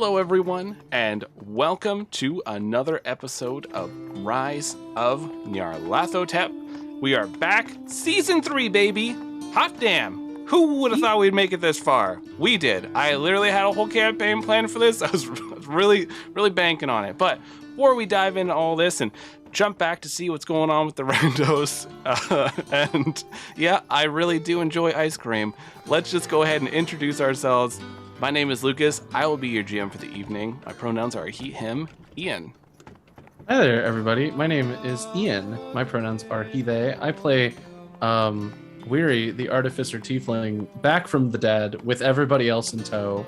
Hello everyone, and welcome to another episode of Rise of Nyarlathotep. We are back, Season 3, baby! Hot damn! Who would have thought we'd make it this far? We did. I literally had a whole campaign planned for this. I was really banking on it. But before we dive into all this and jump back to see what's going on with the Randos, and yeah, I really do enjoy ice cream. Let's just go ahead and introduce ourselves. My name is Lucas. I will be your GM for the evening. My pronouns are he, him, Ian. Hi there, everybody. My name is Ian. My pronouns are he, they. I play Weary, the Artificer Tiefling, back from the dead with everybody else in tow.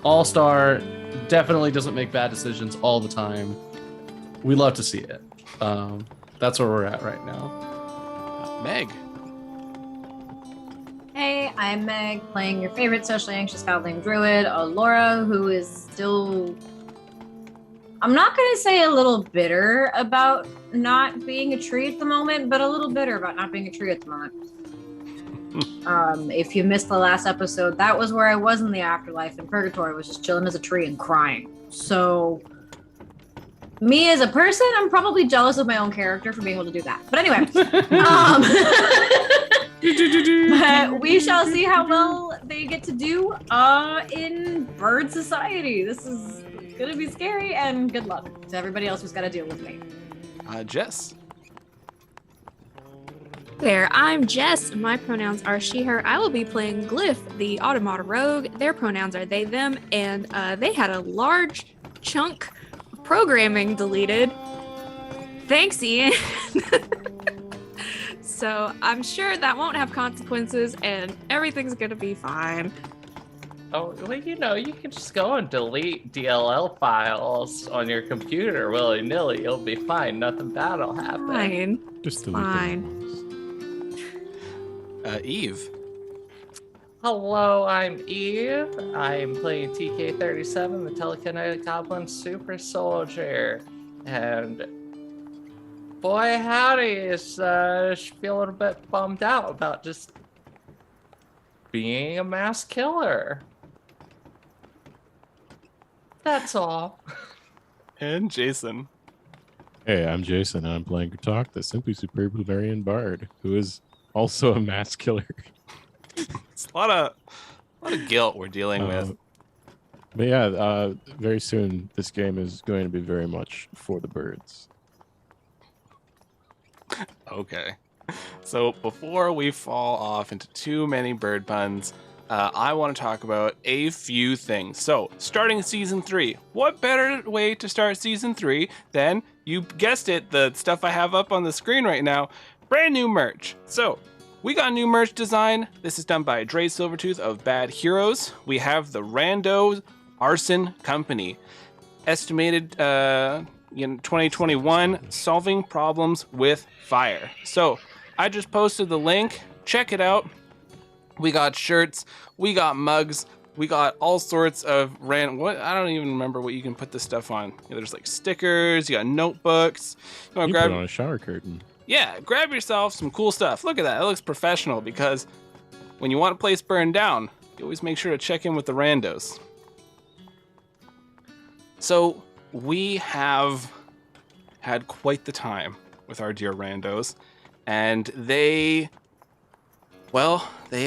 All-star, definitely doesn't make bad decisions all the time. We love to see it. That's where we're at right now. Meg. Hey, I'm Meg, playing your favorite socially anxious Goblin Druid, Laura, who is still... I'm not going to say a little bitter about not being a tree at the moment, but a little bitter about not being a tree at the moment. If you missed the last episode, that was where I was in the afterlife, in Purgatory, was just chilling as a tree and crying. So, me as a person, I'm probably jealous of my own character for being able to do that. But anyway, but we shall see how well they get to do in Bird Society. This is gonna be scary, and good luck to everybody else who's got to deal with me. Jess. There, I'm Jess. My pronouns are she, her. I will be playing Glyph, the Automata Rogue. Their pronouns are they, them, and they had a large chunk of programming deleted. Thanks, Ian. So I'm sure that won't have consequences and everything's gonna be fine. Oh, well, you know, you can just go and delete DLL files on your computer willy-nilly. You'll be fine. Nothing bad will happen. Fine. Just delete Fine. Eve. Hello, I'm Eve. I'm playing TK37, the Telekinetic Goblin Super Soldier. And boy, howdy, is feeling a bit bummed out about just being a mass killer. That's all. And Jason. Hey, I'm Jason, and I'm playing Gratok, the Simply Superb Bavarian Bard, who is also a mass killer. It's a lot of guilt we're dealing with. But yeah, very soon this game is going to be very much for the birds. Okay. So before we fall off into too many bird puns, I want to talk about a few things. So, starting Season 3. What better way to start Season 3 than, you guessed it, the stuff I have up on the screen right now, brand new merch. So, we got new merch design. This is done by Dre Silvertooth of Bad Heroes. We have the Randos Arson Company. Estimated in 2021, solving problems with fire. So, I just posted the link. Check it out. We got shirts, we got mugs, we got all sorts of what I don't even remember what you can put this stuff on. There's like stickers, you got notebooks. You want to Put on a shower curtain. Yeah, grab yourself some cool stuff. Look at that. It looks professional, because when you want a place burned down, you always make sure to check in with the Randos. So, we have had quite the time with our dear Randos, and they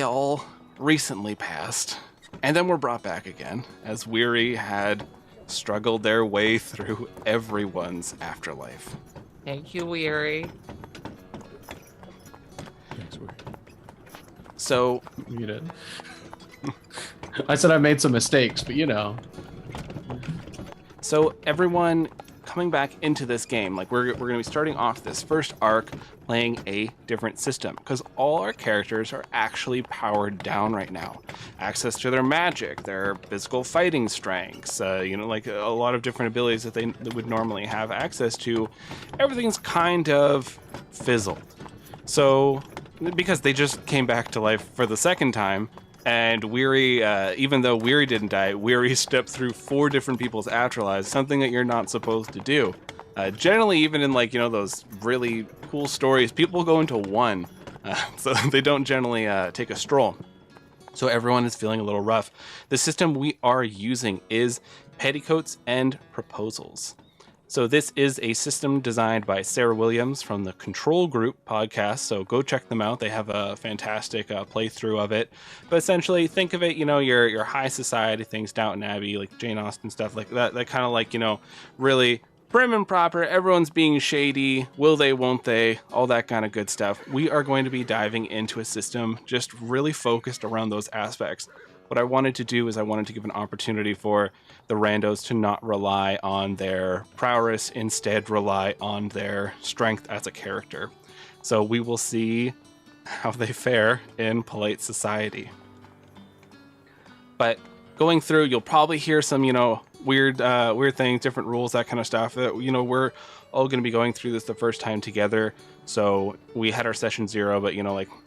all recently passed, and then were brought back again, as Weary had struggled their way through everyone's afterlife. Thank you, Weary. Thanks, Weary. So, You did. I said I made some mistakes, but you know. So everyone coming back into this game, like we're going to be starting off this first arc playing a different system, because all our characters are actually powered down right now. Access to their magic, their physical fighting strengths, like a lot of different abilities that they would normally have access to. Everything's kind of fizzled. So, because they just came back to life for the second time, and Weary, even though Weary didn't die, Weary stepped through 4 different people's afterlives, something that you're not supposed to do. Generally, even in those really cool stories, people go into one, so they don't generally take a stroll. So everyone is feeling a little rough. The system we are using is Petticoats and Proposals. So this is a system designed by Sarah Williams from the Control Group podcast. So go check them out. They have a fantastic playthrough of it. But essentially, think of it, your high society things, Downton Abbey, like Jane Austen stuff like that. That kind of like, really prim and proper. Everyone's being shady. Will they, won't they? All that kind of good stuff. We are going to be diving into a system just really focused around those aspects. What I wanted to do is I wanted to give an opportunity for the randos to not rely on their prowess, instead rely on their strength as a character. So we will see how they fare in polite society. But going through, you'll probably hear some, weird things, different rules, that kind of stuff. That we're all going to be going through this the first time together. So we had our session 0, but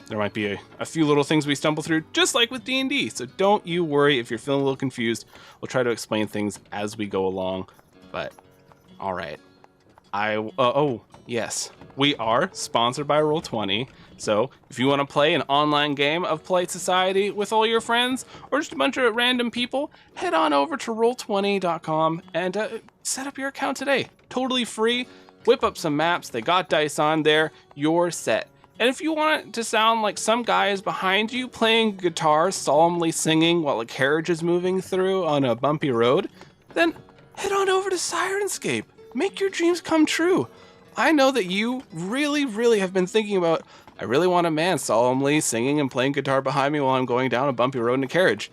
there might be a few little things we stumble through, just like with D&D. So don't you worry if you're feeling a little confused. We'll try to explain things as we go along. But all right, yes, we are sponsored by Roll20. So if you want to play an online game of Polite Society with all your friends or just a bunch of random people, head on over to roll20.com and set up your account today. Totally free. Whip up some maps. They got dice on there. You're set. And if you want it to sound like some guy is behind you playing guitar, solemnly singing while a carriage is moving through on a bumpy road, then head on over to Sirenscape. Make your dreams come true. I know that you really, really have been thinking about, I really want a man solemnly singing and playing guitar behind me while I'm going down a bumpy road in a carriage.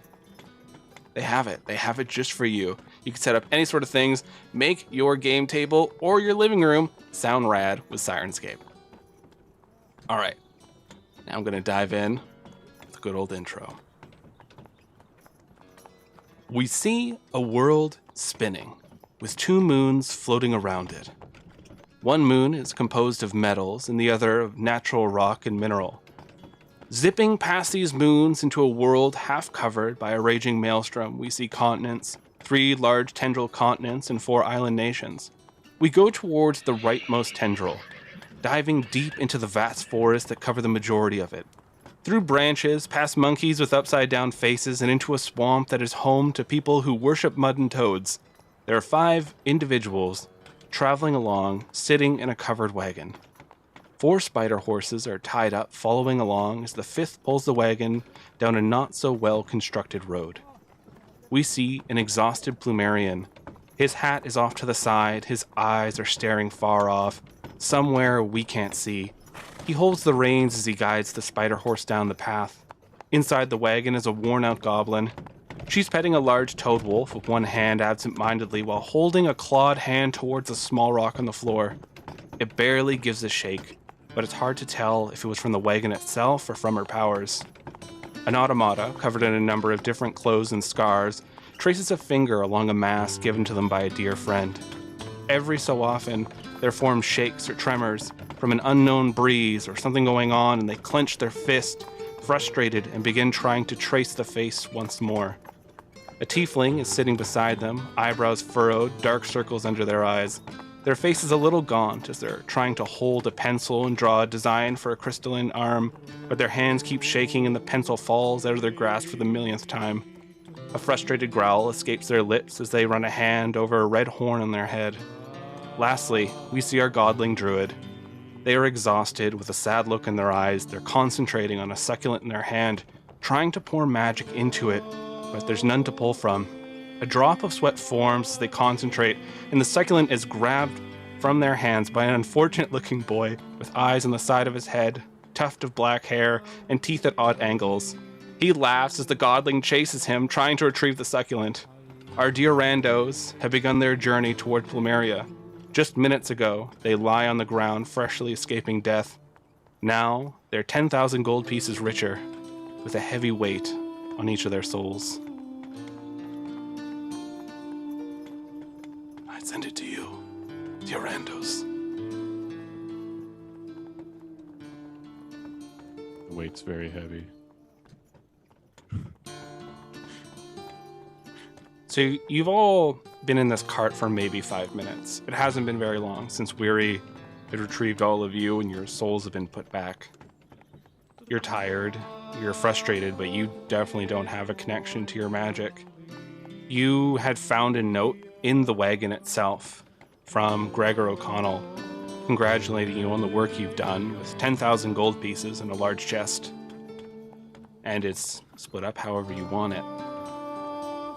They have it. They have it just for you. You can set up any sort of things, make your game table or your living room sound rad with Sirenscape. All right, now I'm going to dive in with the good old intro. We see a world spinning with 2 moons floating around it. One moon is composed of metals and the other of natural rock and mineral. Zipping past these moons into a world half covered by a raging maelstrom, we see continents, 3 large tendril continents and 4 island nations. We go towards the rightmost tendril, diving deep into the vast forests that cover the majority of it. Through branches, past monkeys with upside down faces, and into a swamp that is home to people who worship mud and toads. There are 5 individuals traveling along, sitting in a covered wagon. 4 spider horses are tied up, following along as the 5th pulls the wagon down a not-so-well-constructed road. We see an exhausted Plumerian. His hat is off to the side, his eyes are staring far off, somewhere we can't see. He holds the reins as he guides the spider horse down the path. Inside the wagon is a worn-out goblin. She's petting a large toad wolf with one hand absent-mindedly while holding a clawed hand towards a small rock on the floor. It barely gives a shake, but it's hard to tell if it was from the wagon itself or from her powers. An automata, covered in a number of different clothes and scars, traces a finger along a mask given to them by a dear friend. Every so often, their form shakes or tremors from an unknown breeze or something going on, and they clench their fist, frustrated, and begin trying to trace the face once more. A tiefling is sitting beside them, eyebrows furrowed, dark circles under their eyes. Their face is a little gaunt as they're trying to hold a pencil and draw a design for a crystalline arm, but their hands keep shaking and the pencil falls out of their grasp for the millionth time. A frustrated growl escapes their lips as they run a hand over a red horn on their head. Lastly, we see our Goblin Druid. They are exhausted, with a sad look in their eyes. They're concentrating on a succulent in their hand, trying to pour magic into it, but there's none to pull from. A drop of sweat forms as they concentrate, and the succulent is grabbed from their hands by an unfortunate-looking boy with eyes on the side of his head, tuft of black hair, and teeth at odd angles. He laughs as the godling chases him, trying to retrieve the succulent. Our dear randos have begun their journey toward Plumeria. Just minutes ago, they lie on the ground, freshly escaping death. Now, they're 10,000 gold pieces richer, with a heavy weight on each of their souls. I send it to you, dear randos. The weight's very heavy. So you've all been in this cart for maybe 5 minutes. It hasn't been very long since Weary had retrieved all of you and your souls have been put back. You're tired. you're frustrated, but you definitely don't have a connection to your magic. You had found a note in the wagon itself from Gregor O'Connell, congratulating you on the work you've done with 10,000 gold pieces in a large chest. And it's split up however you want it.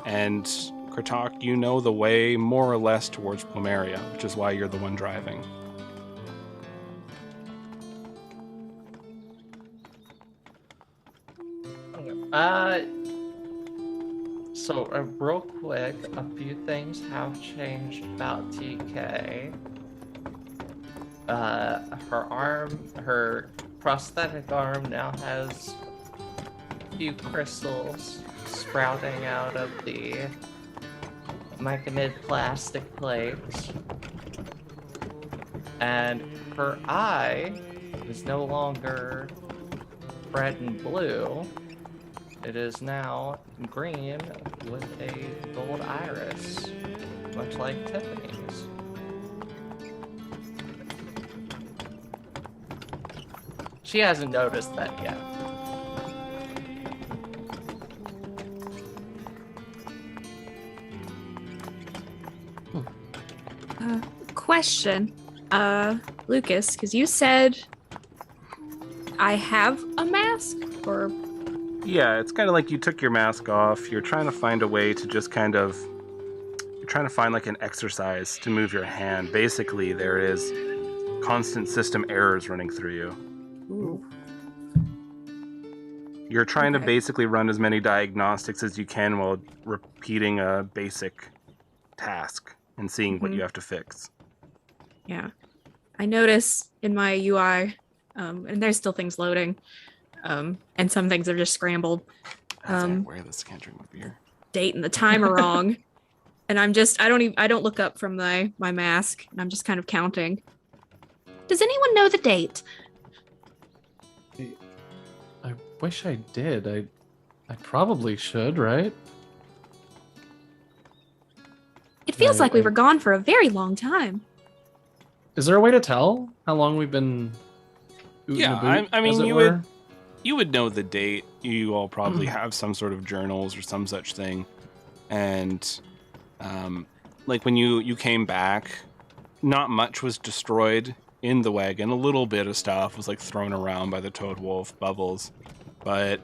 And Kratok, you know the way more or less towards Plumeria, which is why you're the one driving. So real quick, a few things have changed about TK. Her prosthetic arm now has a few crystals sprouting out of the myconid plastic plates. And her eye is no longer red and blue. It is now green with a gold iris, much like Tiffany's. She hasn't noticed that yet. Question, Lucas, because you said I have a mask, or Yeah, it's kind of like you took your mask off. You're trying to find a way to just you're trying to find like an exercise to move your hand. Basically, there is constant system errors running through you. ooh, You're trying to Okay. basically run as many diagnostics as you can while repeating a basic task and seeing what Mhm. you have to fix. yeah. I notice in my UI, and there's still things loading, and some things are just scrambled. As I Um, wear this, can't drink my beer. Date and the time are wrong, and I don't look up from my mask, and I'm just kind of counting. Does anyone know the date? I wish I did. I probably should, right? It feels like we I- were gone for a very long time. Is there a way to tell how long we've been? ootin' Yeah, a boot, I mean, as it you were? would- You would know the date. You all probably have some sort of journals or some such thing. And like when you came back, not much was destroyed in the wagon. A little bit of stuff was like thrown around by the Toad Wolf Bubbles. But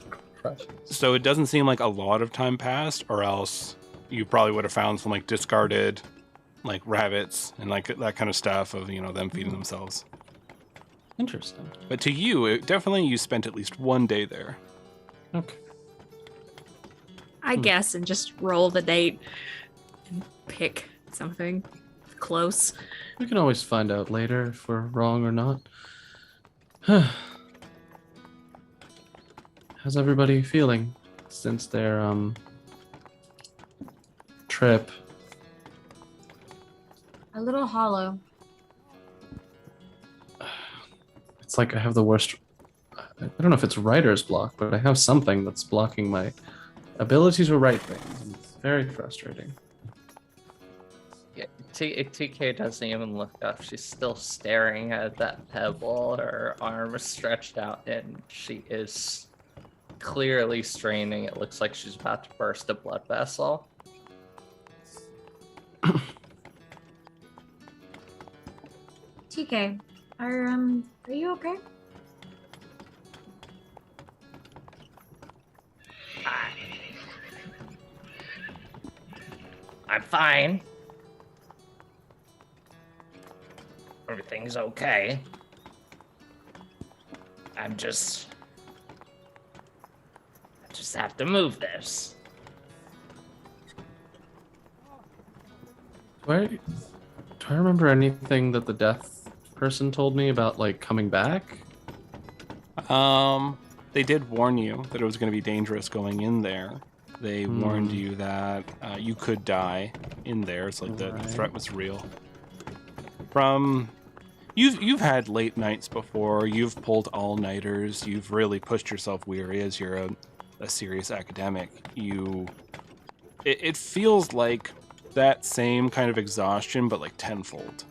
so it doesn't seem like a lot of time passed, or else you probably would have found some like discarded like rabbits and like that kind of stuff of, them feeding themselves. Interesting. But to you, you spent at least one day there. Okay. I guess, and just roll the date and pick something close. We can always find out later if we're wrong or not. How's everybody feeling since their trip? A little hollow. It's like I have the worst. I don't know if it's writer's block, but I have something that's blocking my ability to write things. It's very frustrating. Yeah, TK doesn't even look up. She's still staring at that pebble. Her arm is stretched out, and she is clearly straining. It looks like she's about to burst a blood vessel. TK, are you okay? I'm fine. Everything's okay. I just have to move this. Do I remember anything that the death person told me about, like, coming back? They did warn you that it was going to be dangerous going in there. They warned you that you could die in there. It's like the Right. threat was real. You've had late nights before. You've pulled all-nighters. You've really pushed yourself weary as you're a serious academic. It feels like that same kind of exhaustion, but like tenfold.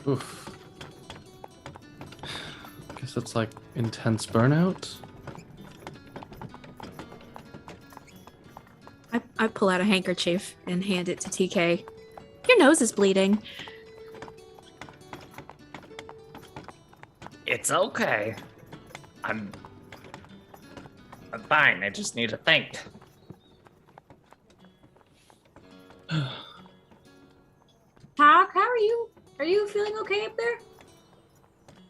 Oof. Guess it's like intense burnout. I pull out a handkerchief and hand it to TK. Your nose is bleeding. It's okay. I'm fine. I just need to think. Talk, how are you? Are you feeling okay up there?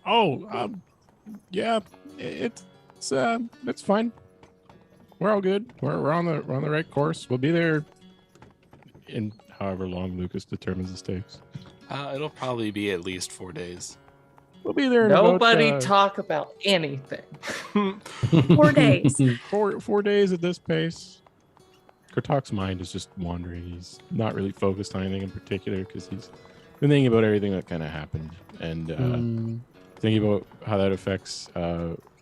Oh, yeah, it's fine. We're all good. We're on the right course. We'll be there in however long Lucas determines this takes. It'll probably be at least 4 days. We'll be there in Nobody about, talk about anything. 4 days. 4 days at this pace. Kurtok's mind is just wandering. He's not really focused on anything in particular because he's been thinking about everything that kind of happened and thinking about how that affects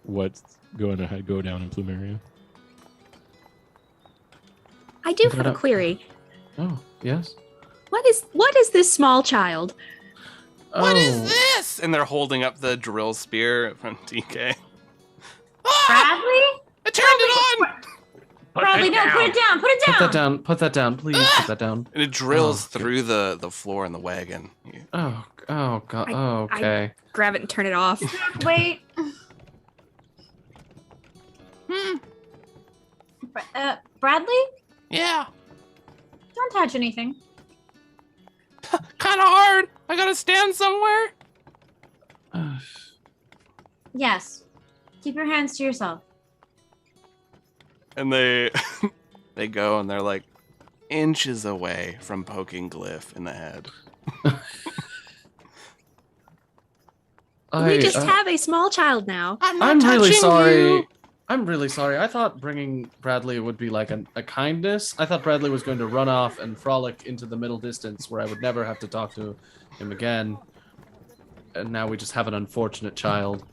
what's going to go down in Plumeria. I do have a query. Oh, yes. What is this small child? What is this? And they're holding up the drill spear from TK. Bradley? I turned it on! Bradley, no, put it down. Put it down. Put that down. Put that down. Please put that down. And it drills Oh, through the floor in the wagon. Oh, God. Oh, okay. Grab it and turn it off. Wait. Bradley? Yeah. Don't touch anything. Kind of hard. I gotta stand somewhere. Yes. Keep your hands to yourself. And they they go and they're like inches away from poking Glyph in the head. We just have a small child now. I'm really sorry. I'm really sorry. I thought bringing Bradley would be like a kindness. I thought Bradley was going to run off and frolic into the middle distance where I would never have to talk to him again. And now we just have an unfortunate child.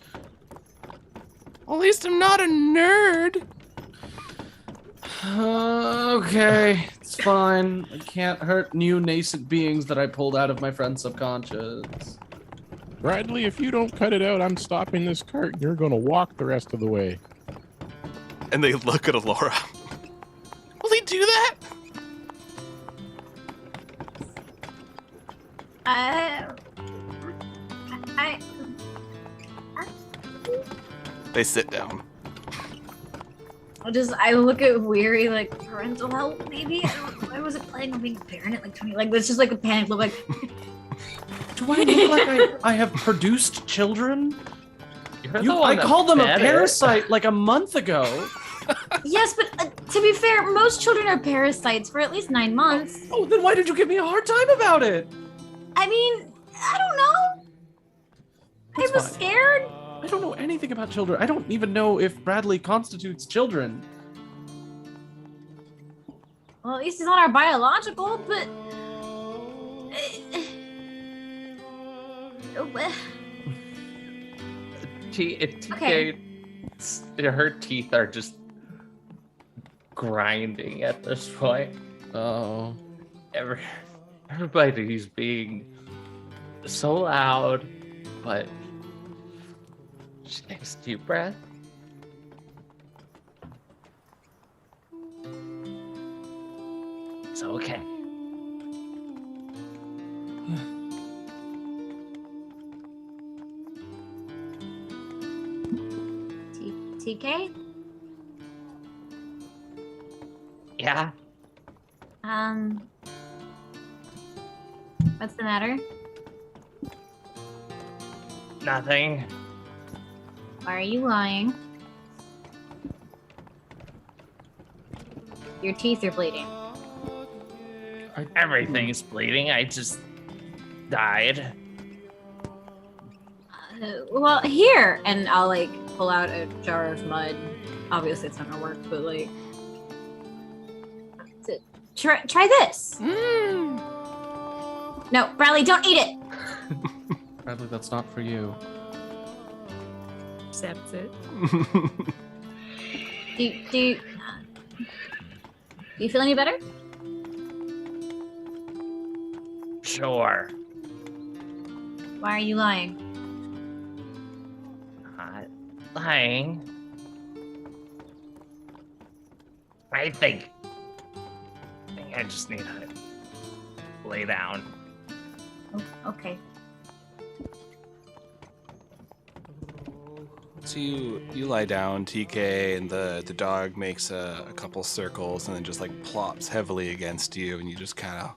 Well, at least I'm not a nerd. Okay, it's fine. I can't hurt new nascent beings that I pulled out of my friend's subconscious. Bradley, if you don't cut it out, I'm stopping this cart. You're going to walk the rest of the way. And they look at Alora. Will he do that? They sit down. I look at Weary like parental help, maybe? I wasn't planning on being a parent at like 20. Like, it's just like a panic look like. Do I look like I have produced children? I called them a parasite like a month ago. Yes, but to be fair, most children are parasites for at least 9 months. Oh, then why did you give me a hard time about it? I mean, I don't know. That's I was fine. scared. I don't know anything about children. I don't even know if Bradley constitutes children. Well, at least he's not our biological, but. TK, her teeth are just grinding at this point. Oh. Everybody's being so loud, but she takes a deep breath. It's okay. TK? Yeah? What's the matter? Nothing. Why are you lying? Your teeth are bleeding. Everything's bleeding. I just died. Well, here! And I'll, like, pull out a jar of mud. Obviously, it's not gonna work, but, like... Try this! No, Bradley, don't eat it! Bradley, that's not for you. Accepts it. Do you feel any better? Sure. Why are you lying? Not lying. I think I just need to lay down. Oh, okay. So you lie down, TK, and the dog makes a couple circles and then just like plops heavily against you, and you just kind of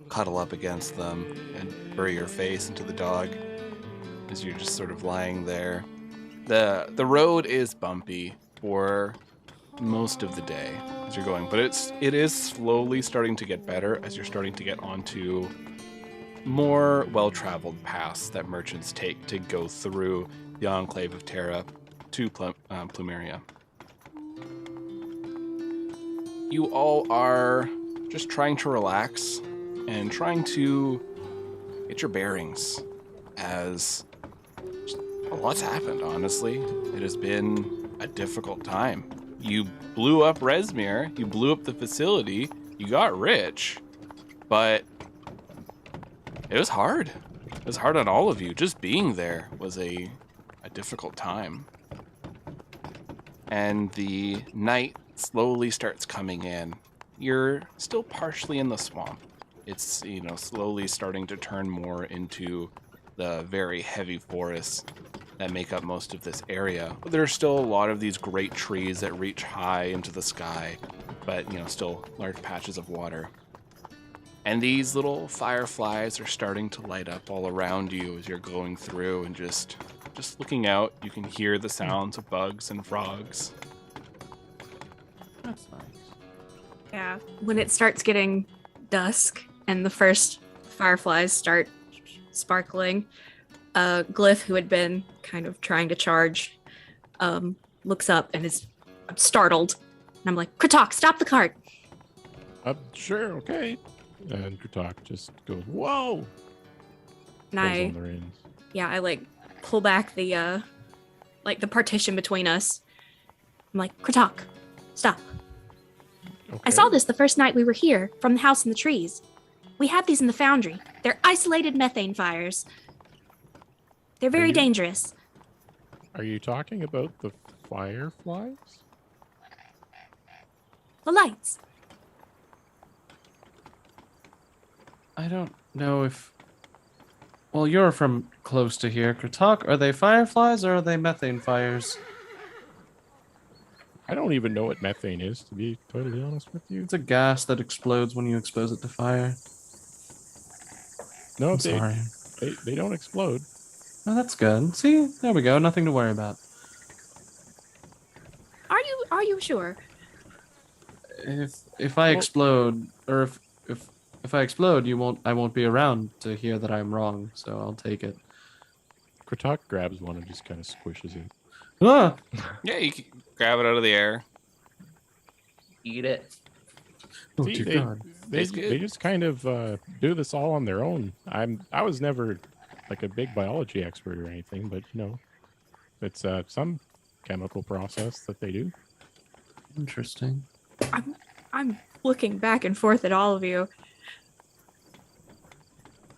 cuddle up against them and bury your face into the dog as you're just sort of lying there. The road is bumpy for most of the day as you're going, but it is slowly starting to get better as you're starting to get onto more well-traveled paths that merchants take to go through the Enclave of Terra to Plumeria. You all are just trying to relax and trying to get your bearings as a lot's happened, honestly. It has been a difficult time. You blew up Resmir, you blew up the facility, you got rich, but it was hard. It was hard on all of you. Just being there was a difficult time. And the night slowly starts coming in. You're still partially in the swamp. It's, slowly starting to turn more into the very heavy forests that make up most of this area. But there are still a lot of these great trees that reach high into the sky, but, still large patches of water. And these little fireflies are starting to light up all around you as you're going through, and just looking out, you can hear the sounds of bugs and frogs. That's nice. Yeah. When it starts getting dusk and the first fireflies start sparkling, Glyph, who had been kind of trying to charge, looks up and is startled. And I'm like, Kratok, stop the cart. Sure, okay. And Kratok just goes, whoa! And Pulls on the reins. I like pull back the partition between us. I'm like, Kratok, stop. Okay. I saw this the first night we were here from the house in the trees. We have these in the foundry. They're isolated methane fires. They're very dangerous. Are you talking about the fireflies? The lights. I don't know if... Well, you're from close to here, Kratok. Are they fireflies or are they methane fires? I don't even know what methane is, to be totally honest with you. It's a gas that explodes when you expose it to fire. No, I'm sorry. they don't explode. Oh, that's good. See, there we go. Nothing to worry about. Are you sure? If I explode, or if I explode, I won't be around to hear that I'm wrong. So I'll take it. Kratok grabs one and just kind of squishes it. Ah! Yeah, you can grab it out of the air. Eat it. Oh, See, dear God. they just kind of do this all on their own. I was never like a big biology expert or anything, but it's some chemical process that they do. Interesting. I'm looking back and forth at all of you.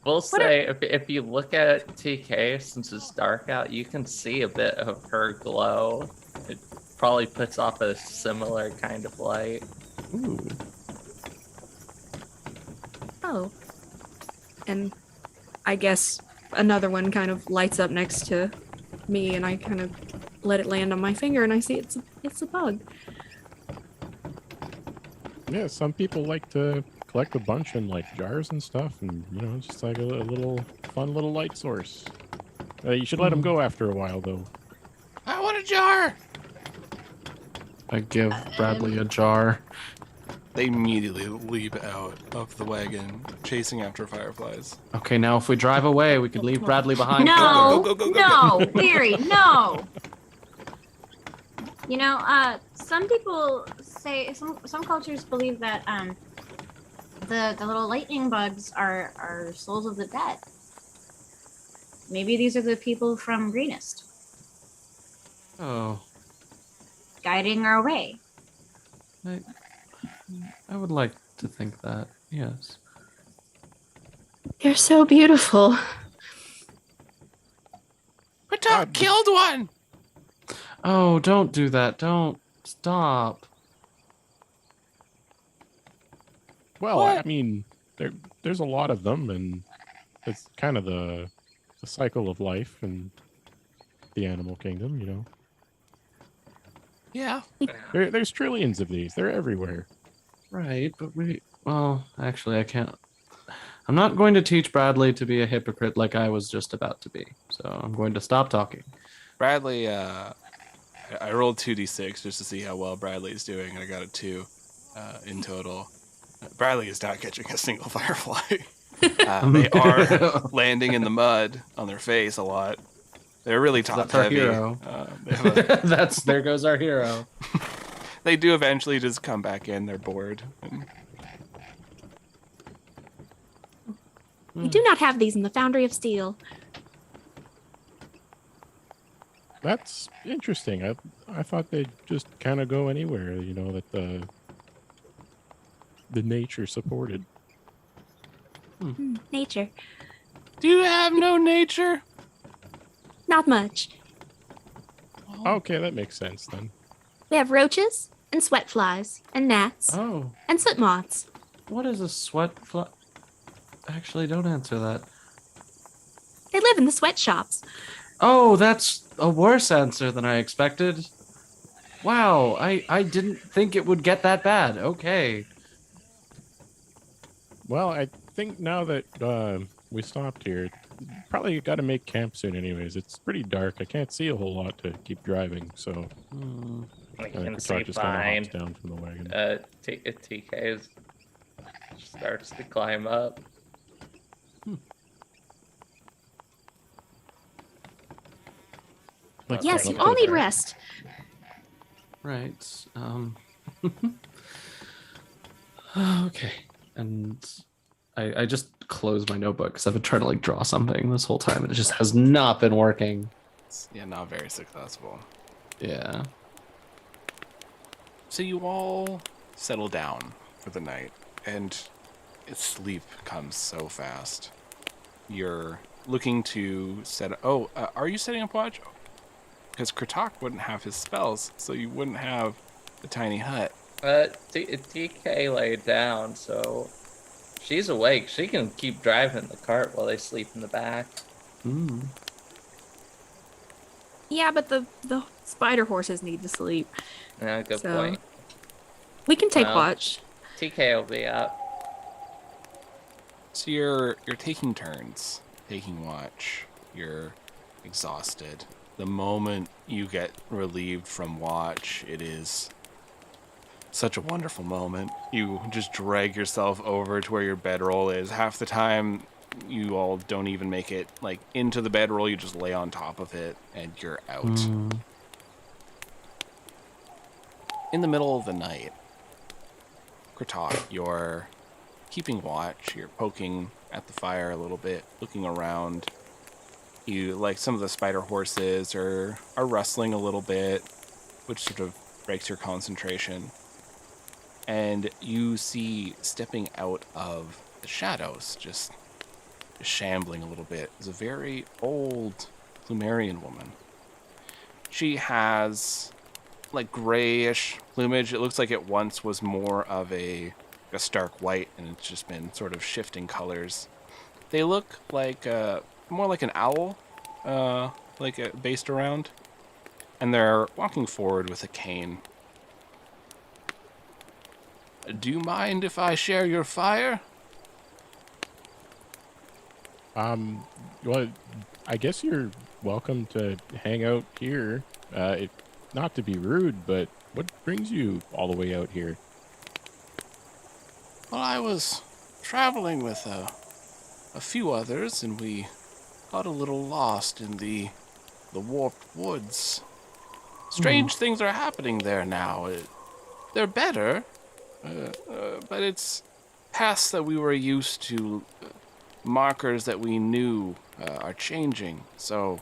We'll say if you look at TK, since it's dark out, you can see a bit of her glow. It probably puts off a similar kind of light. Ooh. Oh. And I guess another one kind of lights up next to me, and I kind of let it land on my finger, and I see it's a bug. Yeah, some people like to collect a bunch in like jars and stuff, and just like a little fun little light source. You should let them go after a while, though. I want a jar! I give Bradley a jar. They immediately leap out of the wagon, chasing after fireflies. Okay, now if we drive away, we could leave Bradley behind. No, go, no, Weary, no. Some people say some cultures believe that the little lightning bugs are souls of the dead. Maybe these are the people from Greenest Oh, guiding our way. I would like to think that. Yes. They're so beautiful. Kratok killed one! Oh, don't do that. Don't stop. Well, What? I mean, there's a lot of them, and it's kind of the cycle of life and the animal kingdom. You know, Yeah. there's trillions of these. They're everywhere. Right, but well, actually, I can't. I'm not going to teach Bradley to be a hypocrite like I was just about to be. So I'm going to stop talking. Bradley, I rolled 2d6 just to see how well Bradley's doing, and I got a 2 in total. Bradley is not catching a single firefly. They are landing in the mud on their face a lot. They're really top That's our heavy. hero. They have There goes our hero. they do eventually just come back in. They're bored. And We do not have these in the Foundry of Steel. That's interesting. I thought they'd just kind of go anywhere. You know, that the nature supported. Nature. do you have no nature? Not much. Okay, that makes sense then. We have roaches and sweat flies and gnats Oh, and soot moths. what is a sweat fly? Actually, don't answer that. They live in the sweatshops. Oh, that's a worse answer than I expected. Wow, I didn't think it would get that bad. Okay. Well, I think now that we stopped here, probably got to make camp soon. Anyways, it's pretty dark. I can't see a whole lot to keep driving, so Hmm. I I can think see Katak just kind of fine. hops down from the wagon. TK starts to climb up. Like, Yes, okay, you all need okay. rest. Right. Okay. And I just closed my notebook because I've been trying to like draw something this whole time and it just has not been working. Yeah, not very successful. Yeah. So you all settle down for the night, and sleep comes so fast. You're looking to set. Are you setting up watch? Because Kratok wouldn't have his spells, so you wouldn't have the tiny hut. TK laid down, so she's awake. She can keep driving the cart while they sleep in the back. Hmm. Yeah, but the spider horses need to sleep. Yeah, good So- point. We can take Well. watch. TK will be up. So you're taking turns, taking watch. You're exhausted. The moment you get relieved from watch, it is such a wonderful moment. You just drag yourself over to where your bedroll is. Half the time, you all don't even make it like into the bedroll. You just lay on top of it, and you're out. Hmm. In the middle of the night, Kratok, you're keeping watch. You're poking at the fire a little bit, looking around. You like some of the spider horses are rustling a little bit, which sort of breaks your concentration. And you see stepping out of the shadows, just shambling a little bit, is a very old Plumerian woman. She has like grayish plumage. It looks like it once was more of a stark white, and it's just been sort of shifting colors. They look like more like an owl, based around, and they're walking forward with a cane. Do you mind if I share your fire? Well, I guess you're welcome to hang out here. Not to be rude, but what brings you all the way out here? Well, I was traveling with a few others, and we got a little lost in the warped woods. Strange things are happening there now. They're better, but it's paths that we were used to, markers that we knew are changing. So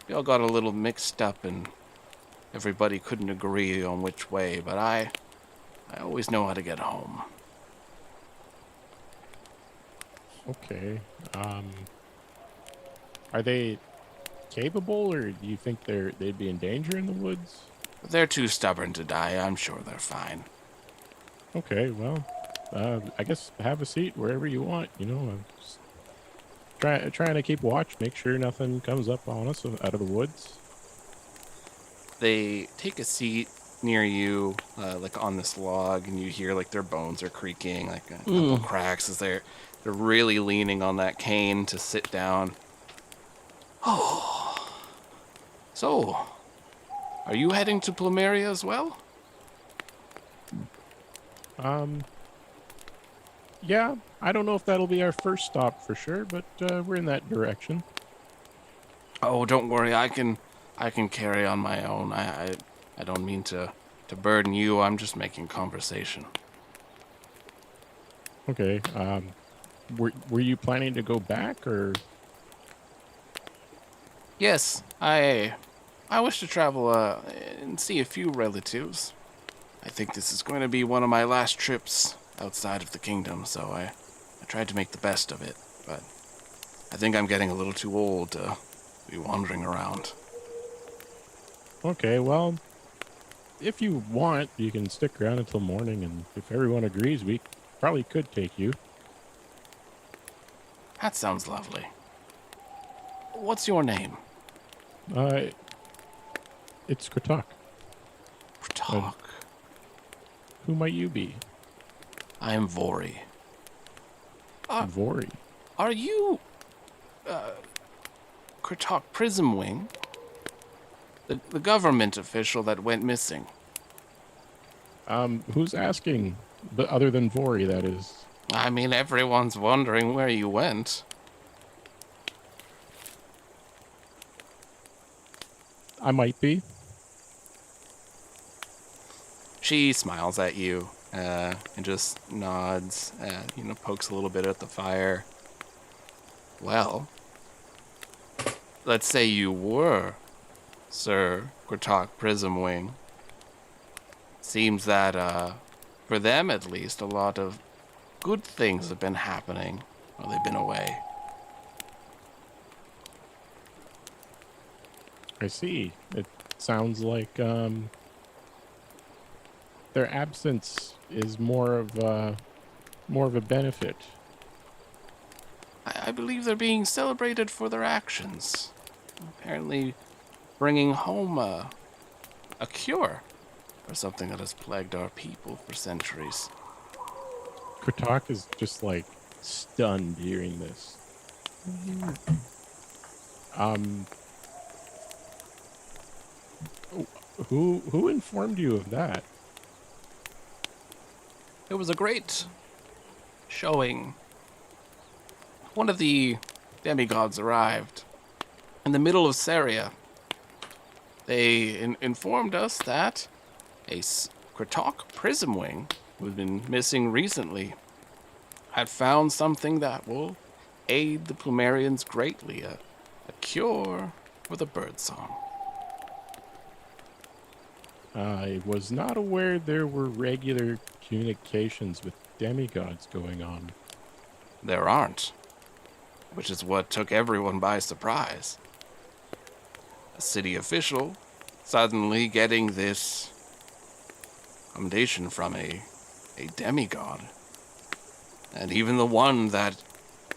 we all got a little mixed up, and everybody couldn't agree on which way. But I always know how to get home. Okay. Are they capable, or do you think they'd be in danger in the woods? They're too stubborn to die. I'm sure they're fine. Okay, well, I guess have a seat wherever you want. You know, I'm just trying to keep watch, make sure nothing comes up on us out of the woods. They take a seat near you, like on this log, and you hear like their bones are creaking, like a couple cracks as they're really leaning on that cane to sit down. Oh, so are you heading to Plumeria as well? Yeah, I don't know if that'll be our first stop for sure, but we're in that direction. Oh, don't worry, I can carry on my own. I don't mean to burden you. I'm just making conversation. Okay. Were you planning to go back or? Yes, I wish to travel and see a few relatives. I think this is going to be one of my last trips outside of the kingdom, so I tried to make the best of it, but I think I'm getting a little too old to be wandering around. Okay, well, if you want, you can stick around until morning, and if everyone agrees, we probably could take you. That sounds lovely. What's your name? It's Kratok. Talk. Who might you be? I am Vori. Vori. Are you Kratok Prism Wing? The government official that went missing. Who's asking? But other than Vori, that is. I mean, everyone's wondering where you went. I might be. She smiles at you and just nods, pokes a little bit at the fire. Well, let's say you were Sir Kratok Prism Wing. Seems that, for them at least, a lot of good things have been happening while they've been away. I see. It sounds like their absence is more of a benefit. I believe they're being celebrated for their actions. Apparently bringing home a cure for something that has plagued our people for centuries. Kratok is just like stunned hearing this. Who informed you of that? It was a great showing. One of the demigods arrived in the middle of Saria. They informed us that a Kratok Prism Wing, who's been missing recently, had found something that will aid the Plumerians greatly, a cure for the birdsong. I was not aware there were regular communications with demigods going on. There aren't, which is what took everyone by surprise. A city official suddenly getting this commendation from a demigod, and even the one that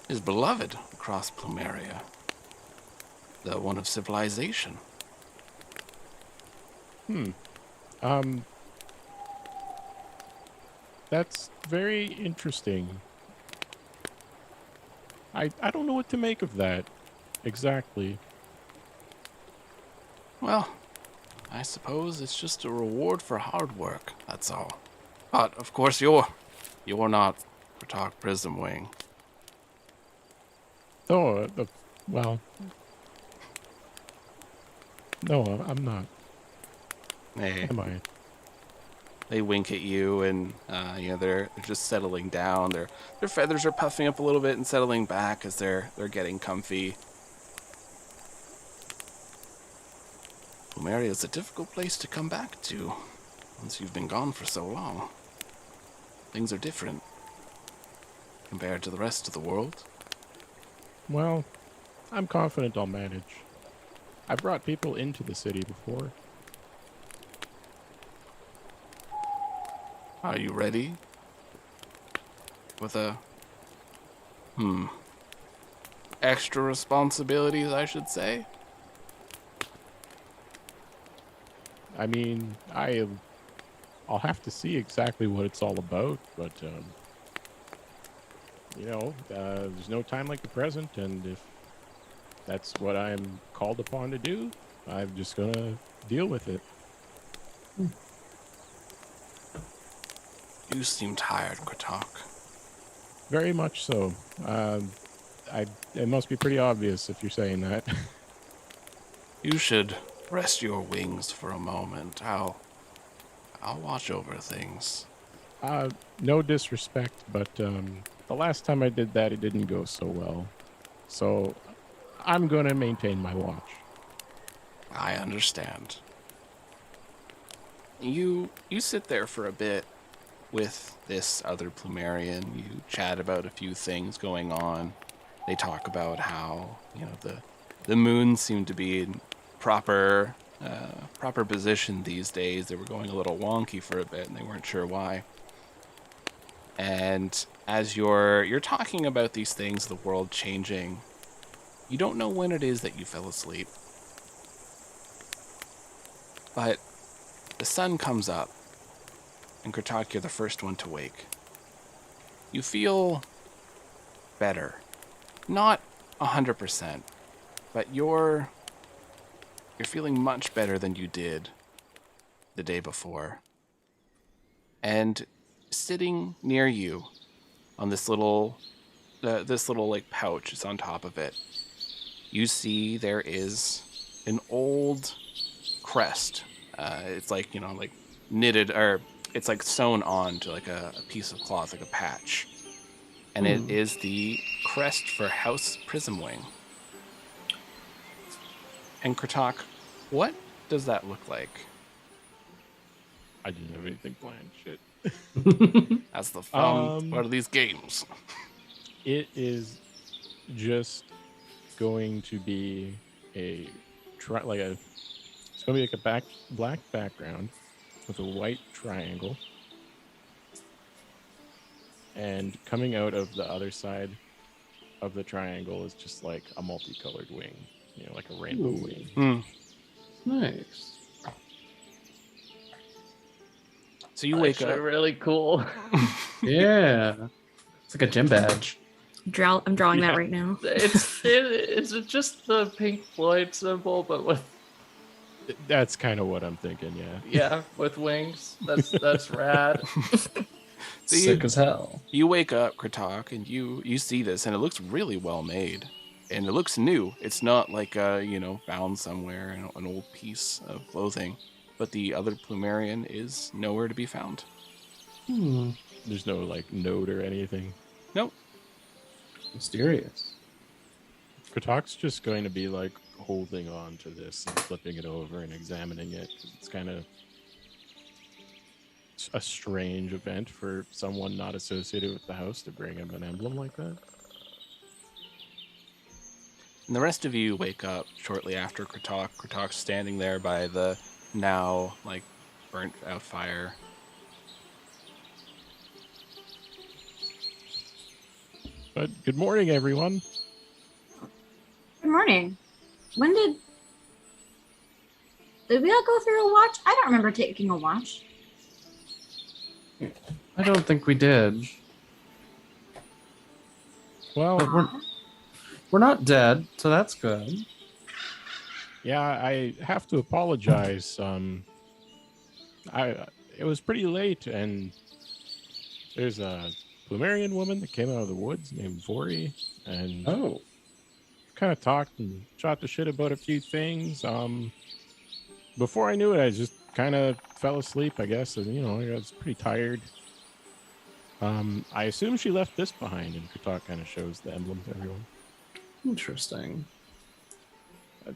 is beloved across Plumeria, the one of civilization. That's very interesting. I don't know what to make of that exactly. Well, I suppose it's just a reward for hard work, that's all. But, of course, you're not Kratok Prism Wing. Oh, well. No, I'm not. Hey. Am I? They wink at you, and they're just settling down. Their feathers are puffing up a little bit and settling back as they're getting comfy. Plumeria is a difficult place to come back to once you've been gone for so long. Things are different compared to the rest of the world. Well, I'm confident I'll manage. I've brought people into the city before. Are you ready? with a extra responsibilities, I should say. I mean, I'll have to see exactly what it's all about, but there's no time like the present, and if that's what I'm called upon to do, I'm just gonna deal with it. You seem tired, Kratok. Very much so. It must be pretty obvious if you're saying that. You should rest your wings for a moment. I'll watch over things. No disrespect, but the last time I did that, it didn't go so well. So I'm gonna maintain my watch. I understand. You sit there for a bit with this other Plumerian. You chat about a few things going on. They talk about how, the moons seem to be in proper position these days. They were going a little wonky for a bit, and they weren't sure why. And as you're talking about these things, the world changing, you don't know when it is that you fell asleep. But the sun comes up, and Kratok, you're the first one to wake. You feel better. Not 100%, but you're feeling much better than you did the day before. And sitting near you on this little like pouch, it's on top of it, you see there is an old crest. It's like, like knitted, or it's like sewn on to like a piece of cloth, like a patch. And it is the crest for House Prismwing. And Kratok, what does that look like? I didn't have anything planned. Shit. That's the fun part of these games. It is just going to be it's going to be like a black background with a white triangle. And coming out of the other side of the triangle is just like a multicolored wing, like a rainbow wing. Nice. So you wake up. Really cool. Yeah. It's like a gym badge. I'm drawing that right now. Is it just the Pink Floyd symbol, but with That's kind of what I'm thinking. yeah, with wings? That's rad. So Sick as hell. You wake up, Kratok, and you see this, and it looks really well made, and it looks new. It's not like found somewhere in an old piece of clothing, but the other Plumerian is nowhere to be found. There's no like note or anything. Nope. Mysterious. Kratok's just going to be like holding on to this and flipping it over and examining it. It's kind of a strange event for someone not associated with the house to bring him an emblem like that. And the rest of you wake up shortly after Kratok. Kratok's standing there by the now like burnt out fire. But good morning, everyone. Good morning. When did we all go through a watch? I don't remember taking a watch. I don't think we did. Well, But we're not dead, so that's good. yeah, I have to apologize. It was pretty late, and there's a Plumerian woman that came out of the woods named Vori, and kind of talked and shot the shit about a few things. Before I knew it, I just kind of fell asleep, I guess. And, I was pretty tired. I assume she left this behind, and Kratok kind of shows the emblem to everyone. Interesting.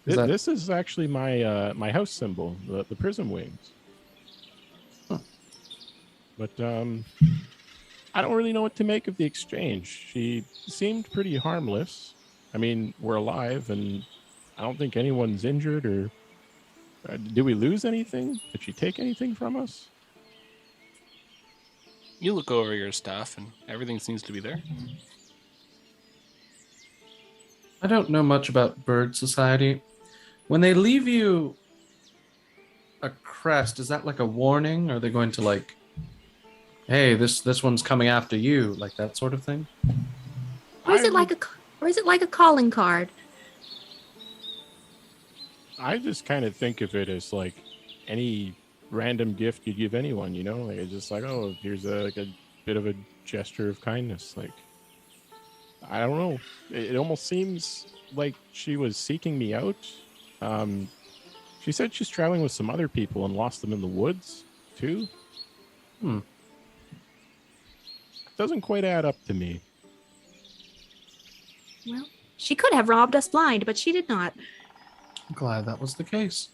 This is actually my house symbol, the prism wings. Huh. But I don't really know what to make of the exchange. She seemed pretty harmless. I mean, we're alive, and I don't think anyone's injured or... did we lose anything? Did she take anything from us? You look over your stuff, and everything seems to be there. I don't know much about bird society. When they leave you a crest, is that like a warning? Are they going to like, hey, this one's coming after you, like that sort of thing? Or is it like a calling card? I just kind of think of it as like any random gift you give anyone, you know? Like it's just like, oh, here's like a bit of a gesture of kindness. Like, I don't know. It almost seems like she was seeking me out. She said she's traveling with some other people and lost them in the woods, too. Doesn't quite add up to me. Well, she could have robbed us blind, but she did not. I'm glad that was the case.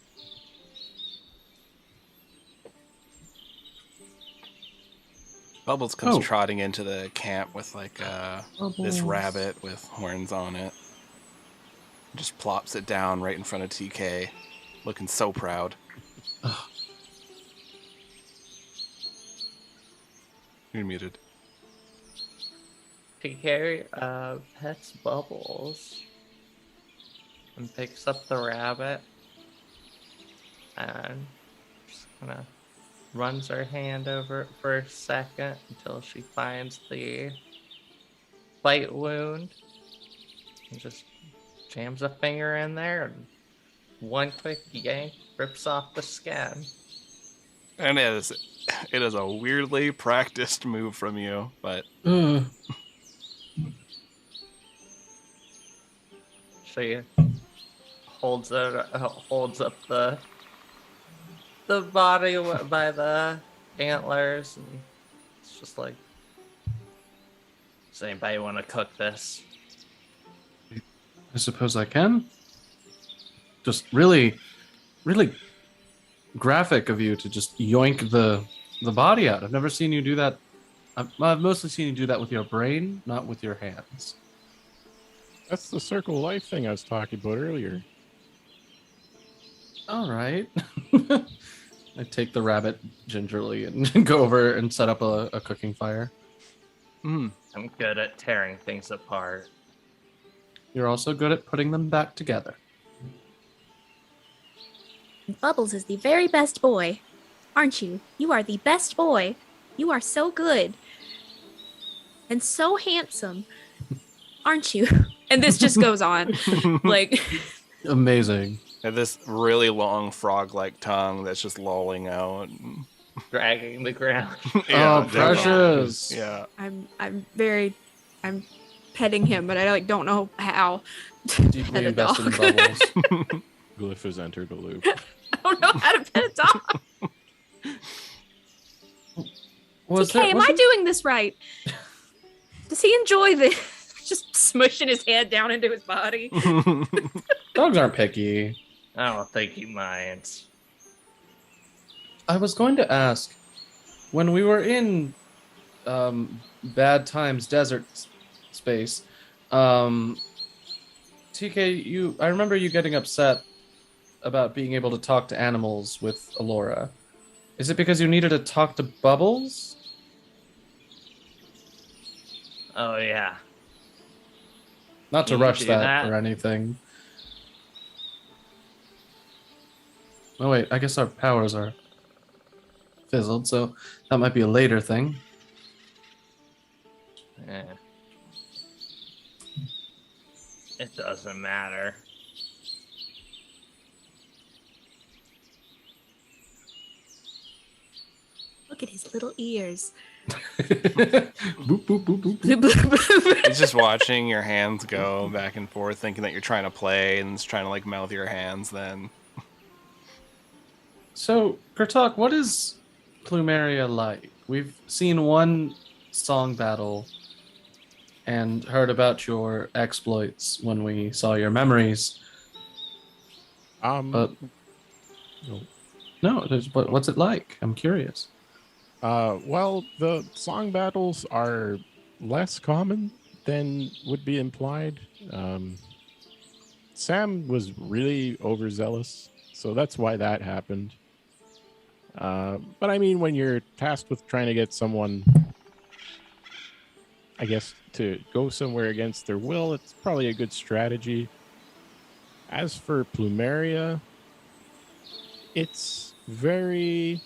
Bubbles comes Oh. trotting into the camp with like this Bubbles. rabbit with horns on it. Just plops it down right in front of TK, looking so proud. Ugh. You're muted. TK pets Bubbles and picks up the rabbit and just kind of runs her hand over it for a second until she finds the bite wound and just jams a finger in there and one quick yank rips off the skin. And it is a weirdly practiced move from you, but She holds up the body by the antlers, and it's just like, does anybody want to cook this? I suppose I can. Just really, really graphic of you to just yoink the body out. I've never seen you do that. I've mostly seen you do that with your brain, not with your hands. That's the circle of life thing I was talking about earlier. All right. I take the rabbit gingerly and go over and set up a cooking fire. I'm good at tearing things apart. You're also good at putting them back together. Bubbles is the very best boy. Aren't you? You are the best boy. You are so good. And so handsome. Aren't you? And this just goes on. Like, Amazing. and this really long frog-like tongue that's just lolling out. Dragging the ground. Oh, definitely. precious. Yeah. I'm petting him, but I Oh, don't know how. Deeply Pet a invested in dog. Bubbles. Glyph has entered the loop. I don't know how to pet a dog. Am I doing this right? Does he enjoy this? Just smushing his head down into his body. Dogs aren't picky. I don't think he minds. I was going to ask, when we were in Bad Times Desert space, TK, I remember you getting upset about being able to talk to animals with Alora. Is it because you needed to talk to Bubbles? Oh yeah. Not to You rush do that that? or anything. Oh wait, I guess our powers are fizzled, so that might be a later thing. Eh. It doesn't matter. Look at his little ears. Boop, boop, boop, boop, boop. He's just watching your hands go back and forth, thinking that you're trying to play and just trying to like mouth your hands then. So, Kurtok, what is Plumeria like? We've seen one song battle and heard about your exploits when we saw your memories. But no, what's it like? I'm curious. Well, the song battles are less common than would be implied. Sam was really overzealous, so that's why that happened. But I mean, when you're tasked with trying to get someone I guess, to go somewhere against their will, it's probably a good strategy. As for Plumeria, it's very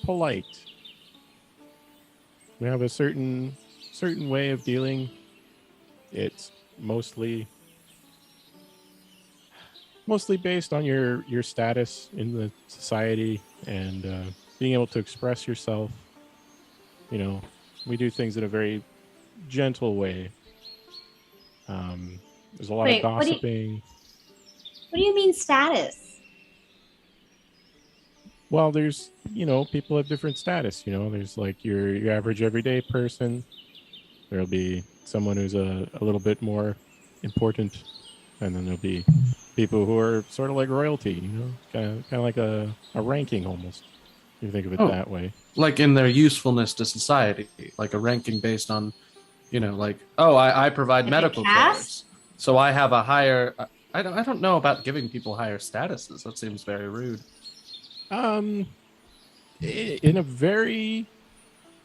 polite. We have a certain way of dealing. It's mostly based on your status in the society and being able to express yourself. You know, we do things in a very gentle way. There's a lot of gossiping. What do you mean status? Well, there's, people have different status. There's like your average everyday person. There'll be someone who's a little bit more important, and then there'll be people who are sort of like royalty. Kind of like a ranking almost. If you think of it that way. Like in their usefulness to society, like a ranking based on, I provide Like a medical caste? care, so I have a higher. I don't know about giving people higher statuses. That seems very rude. In a very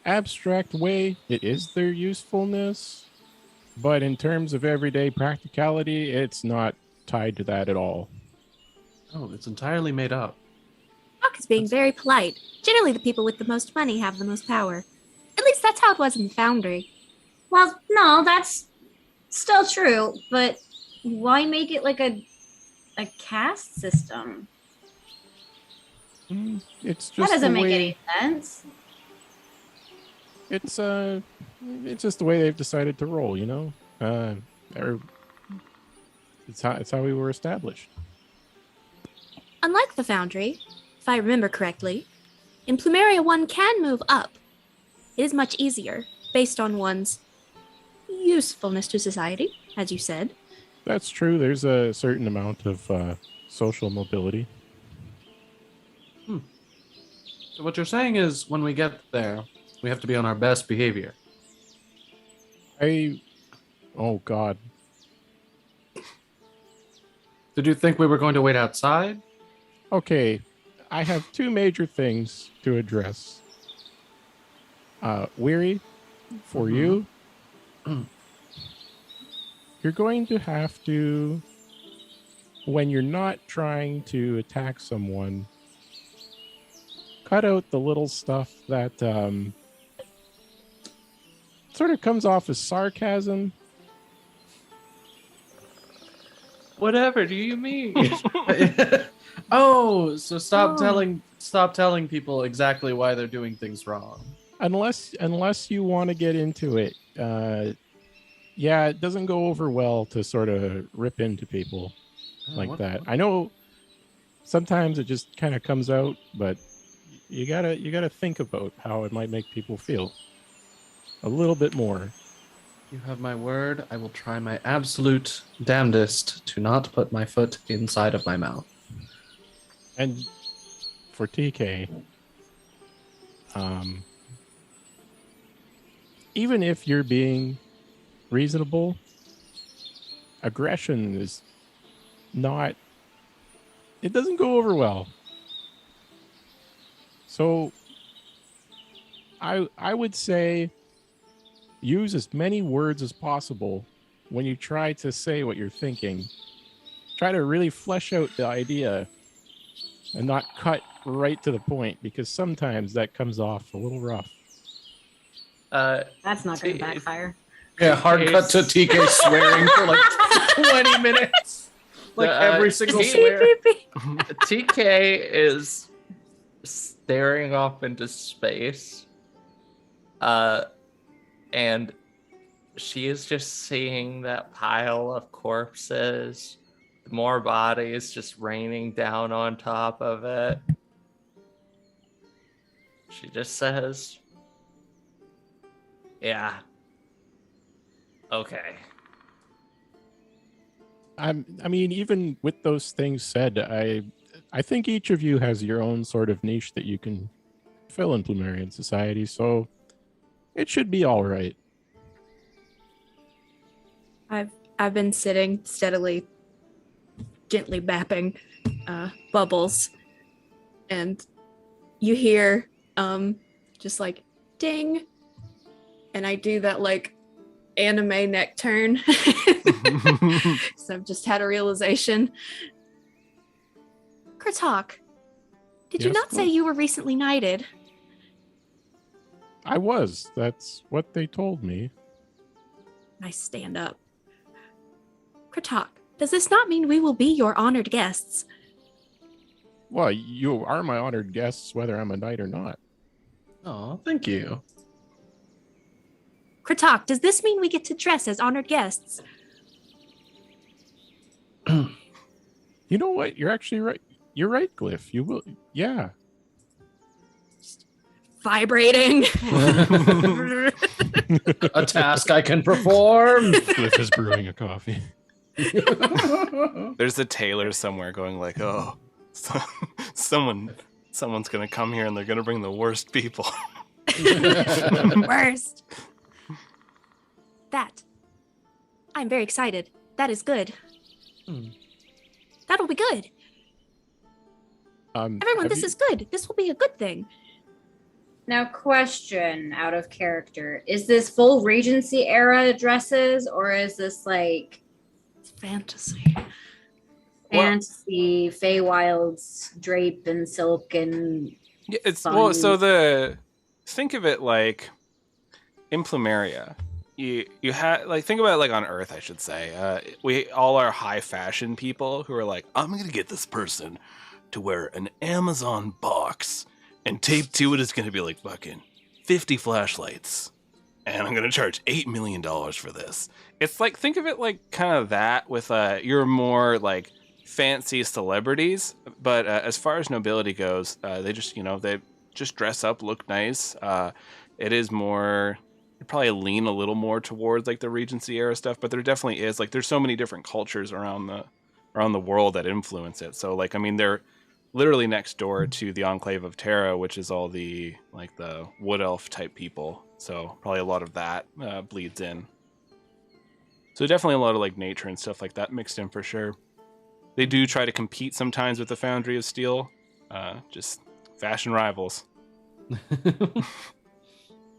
abstract way, it is their usefulness, but in terms of everyday practicality, it's not tied to that at all. Oh, it's entirely made up. Talk is being very polite. Generally, the people with the most money have the most power. At least that's how it was in the Foundry. Well, no, that's still true, but why make it like a caste system? It's just That doesn't the make way, any sense. It's just the way they've decided to roll, it's how we were established. Unlike the Foundry, if I remember correctly, in Plumeria one can move up. It is much easier, based on one's usefulness to society, as you said. That's true. There's a certain amount of social mobility. So what you're saying is, when we get there, we have to be on our best behavior. Oh God. Did you think we were going to wait outside? Okay, I have two major things to address. Weary, for you, you're going to have to, when you're not trying to attack someone, cut out the little stuff that sort of comes off as sarcasm. Whatever do you mean? Oh, so stop telling people exactly why they're doing things wrong. Unless you want to get into it. Yeah, it doesn't go over well to sort of rip into people like that. I know sometimes it just kind of comes out, but you gotta think about how it might make people feel a little bit more. You have my word. I will try my absolute damnedest to not put my foot inside of my mouth. And for TK, even if you're being reasonable, aggression is not, it doesn't go over well. So I would say use as many words as possible when you try to say what you're thinking. Try to really flesh out the idea and not cut right to the point, because sometimes that comes off a little rough. That's not going to backfire. Yeah, hard cut to TK swearing for like 20 minutes. Like every single swear. TK is staring off into space. And she is just seeing that pile of corpses, more bodies just raining down on top of it. She just says, yeah. Okay. I mean, even with those things said, I think each of you has your own sort of niche that you can fill in Plumerian society, so it should be all right. I've been sitting steadily, gently bapping Bubbles, and you hear just like ding, And I do that like anime neck turn. So I've just had a realization. Kratok, did you Yes, not say Glyph? you were recently knighted? I was. That's what they told me. I stand up. Kratok, does this not mean we will be your honored guests? Well, you are my honored guests, whether I'm a knight or not. Oh, thank you. Kratok, does this mean we get to dress as honored guests? You know what? You're actually right. You're right, Glyph. You will. Yeah. Vibrating. A task I can perform. Glyph is brewing a coffee. There's a tailor somewhere going like, oh, someone's gonna come here and they're gonna bring the worst people. Worst. That. I'm very excited. That is good. That'll be good. Everyone, this is good. This will be a good thing. Now, question out of character. Is this full Regency era dresses, or is this like It's fantasy. fantasy, Feywild's drape and silk and Yeah, it's fun? well. So think of it like in Plumeria. You had like think about it like on Earth, I should say. We all are high fashion people who are like, I'm gonna get this person to wear an Amazon box, and taped to it is gonna be like fucking 50 flashlights, and I'm gonna charge $8 million for this. It's like think of it like kind of that with your more like fancy celebrities, but as far as nobility goes, they just dress up, look nice. It is more. Probably lean a little more towards like the Regency era stuff, but there definitely is like there's so many different cultures around the world that influence it. So like I mean they're literally next door to the Enclave of Terra, which is all the like the wood elf type people. So probably a lot of that bleeds in. So definitely a lot of like nature and stuff like that mixed in for sure. They do try to compete sometimes with the Foundry of Steel, just fashion rivals.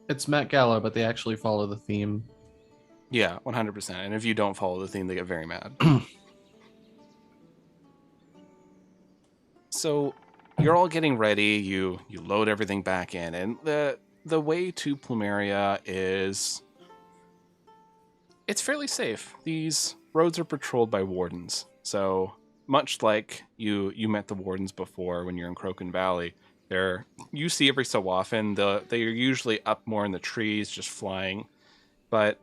It's Met Gala, but they actually follow the theme. Yeah, 100%. And if you don't follow the theme, they get very mad. So you're all getting ready. You load everything back in, and the way to Plumeria is it's fairly safe. These roads are patrolled by wardens. So much like you met the wardens before when you're in Croken Valley, you see every so often they're usually up more in the trees, just flying, but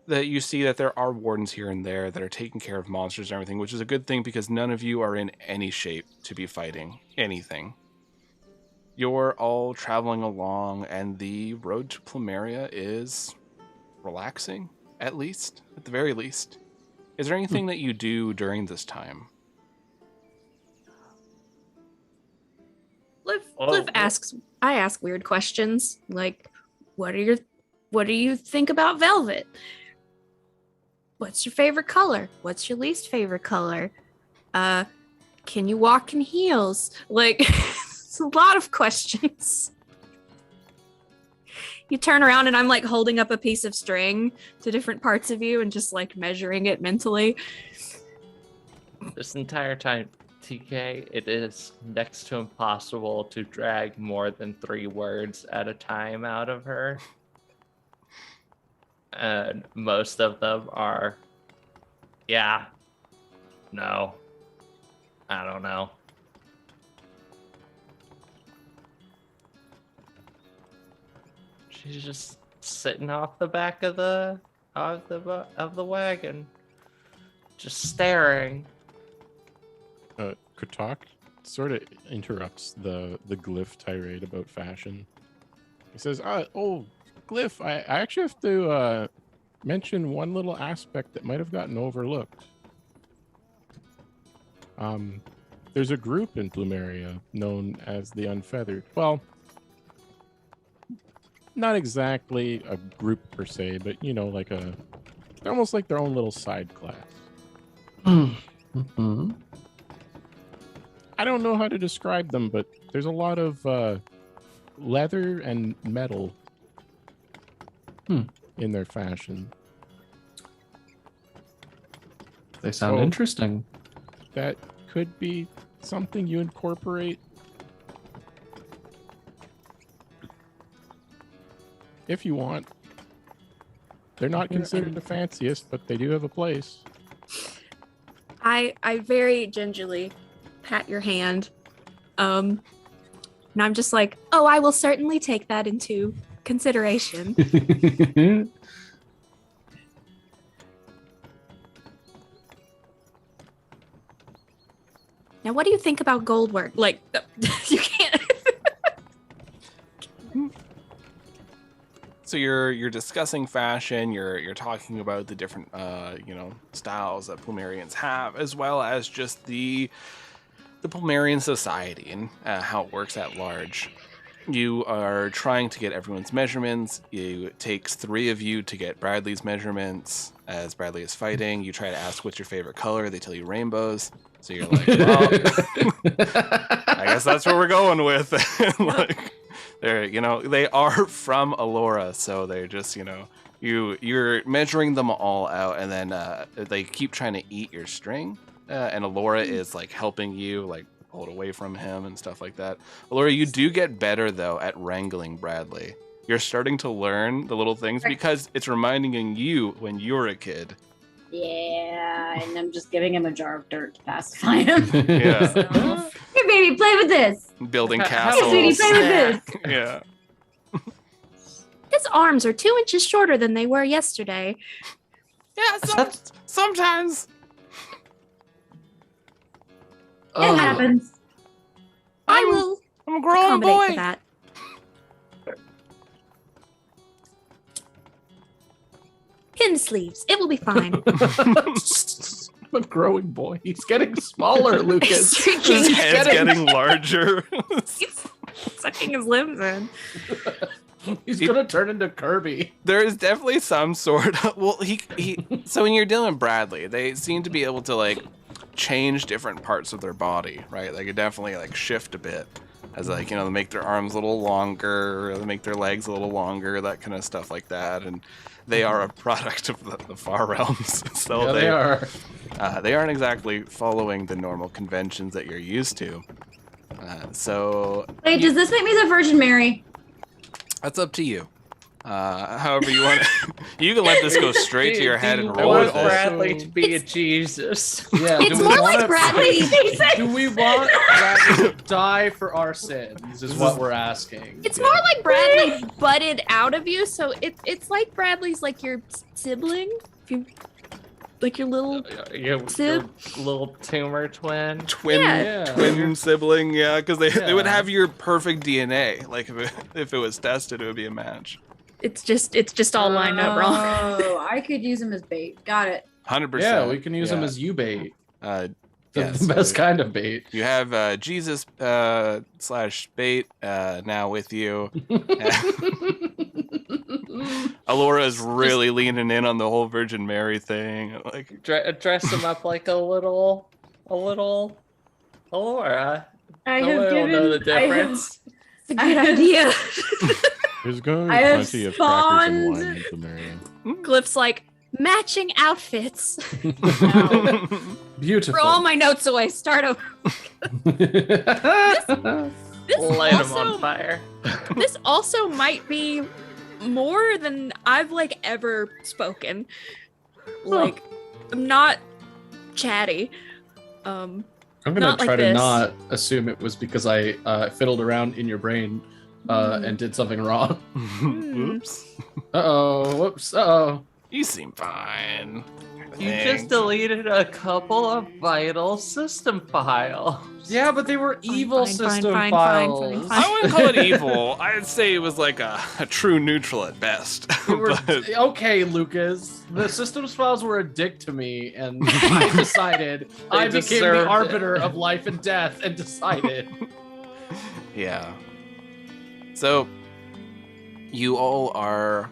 you see that there are wardens here and there that are taking care of monsters and everything, which is a good thing because none of you are in any shape to be fighting anything. You're all traveling along, and the road to Plumeria is relaxing, at the very least. Is there anything that you do during this time? Liv asks. I ask weird questions like, what do you think about velvet? What's your favorite color? What's your least favorite color? Can you walk in heels? Like, it's a lot of questions. You turn around and I'm like holding up a piece of string to different parts of you and just like measuring it mentally. This entire time, TK, it is next to impossible to drag more than 3 words at a time out of her. And most of them are, yeah, no, I don't know. She's just sitting off the back of the wagon, just staring. Kratok sort of interrupts the Glyph tirade about fashion. He says, "Oh, Glyph, I actually have to mention one little aspect that might have gotten overlooked. There's a group in Plumeria known as the Unfeathered. Well, not exactly a group per se, but like they're almost like their own little side class. Mm-hmm. I don't know how to describe them, but there's a lot of leather and metal. in their fashion. They sound So- interesting. That could be something you incorporate. If you want. They're not considered the fanciest, but they do have a place. I very gingerly pat your hand. And I'm just like, oh, I will certainly take that into consideration. Now, what do you think about gold work? Like, you can't. So you're discussing fashion. You're talking about the different styles that Plumerians have, as well as just the Plumerian society and how it works at large. You are trying to get everyone's measurements. It takes 3 of you to get Bradley's measurements as Bradley is fighting. You try to ask what's your favorite color. They tell you rainbows. So you're like, well, I guess that's what we're going with. Like, they are from Alora, so they're just, you're measuring them all out, and then they keep trying to eat your string, and Alora is like helping you, like pull it away from him and stuff like that. Alora, you do get better though at wrangling Bradley. You're starting to learn the little things because it's reminding you when you were a kid. Yeah, and I'm just giving him a jar of dirt to pacify him. Yeah. So, here, baby, play with this. Building Here, castles. Here, sweetie, play with this. Yeah. His arms are 2 inches shorter than they were yesterday. Yeah, sometimes. It happens. I will I'm a growing accommodate boy. for that. Pin sleeves. It will be fine. I'm a growing boy. He's getting smaller, Lucas. He's His head's getting larger. sucking his limbs in. He's gonna turn into Kirby. There is definitely some sort of so when you're dealing with Bradley, they seem to be able to like change different parts of their body, right? They could definitely like shift a bit as like, they make their arms a little longer, they make their legs a little longer, that kind of stuff like that. And they are a product of the far realms. So Yeah, they are. They aren't exactly following the normal conventions that you're used to. So Wait, does this make me the Virgin Mary? that's up to you. However you want to. You can let this go straight to your head and I roll want with it. Bradley to be a Jesus. Yeah, It's more like Bradley. Do we want Bradley to die for our sins? Is what we're asking. It's more like Bradley butted out of you, so it's like Bradley's like your sibling. If you like your little Your Sib? little tumor twin. Twin Yeah. sibling, yeah, because they would Yeah. have your perfect DNA. Like if it was tested, it would be a match. it's just all lined up wrong. Oh, I could use him as bait. Got it. 100%. Yeah, we can use him as U-bait. Yeah, The so best kind of bait. You have Jesus / bait now with you. Alora is really leaning in on the whole Virgin Mary thing. Like, Dress him up like a little Alora. I No have one will know the given. I have, difference. It's a good idea. There's going to I be have plenty of crackers and spawned- wine in Plumeria. Glyph's like matching outfits. Beautiful. Throw all my notes away. Start over. This Light him also, on fire. this also might be more than I've like ever spoken. Like, I'm not chatty. I'm gonna Not try like to this. not assume it was because I fiddled around in your brain and did something wrong. Oops. Uh-oh, whoops, uh-oh. You seem fine. You Thanks. just deleted a couple of vital system files. Yeah, but they were evil fine, system fine, files. fine, fine. I wouldn't call it evil. I'd say it was like a true neutral at best. They were- But- okay, Lucas. The systems files were a dick to me, and I decided I became the deserved arbiter it. of life and death and decided. Yeah. So you all are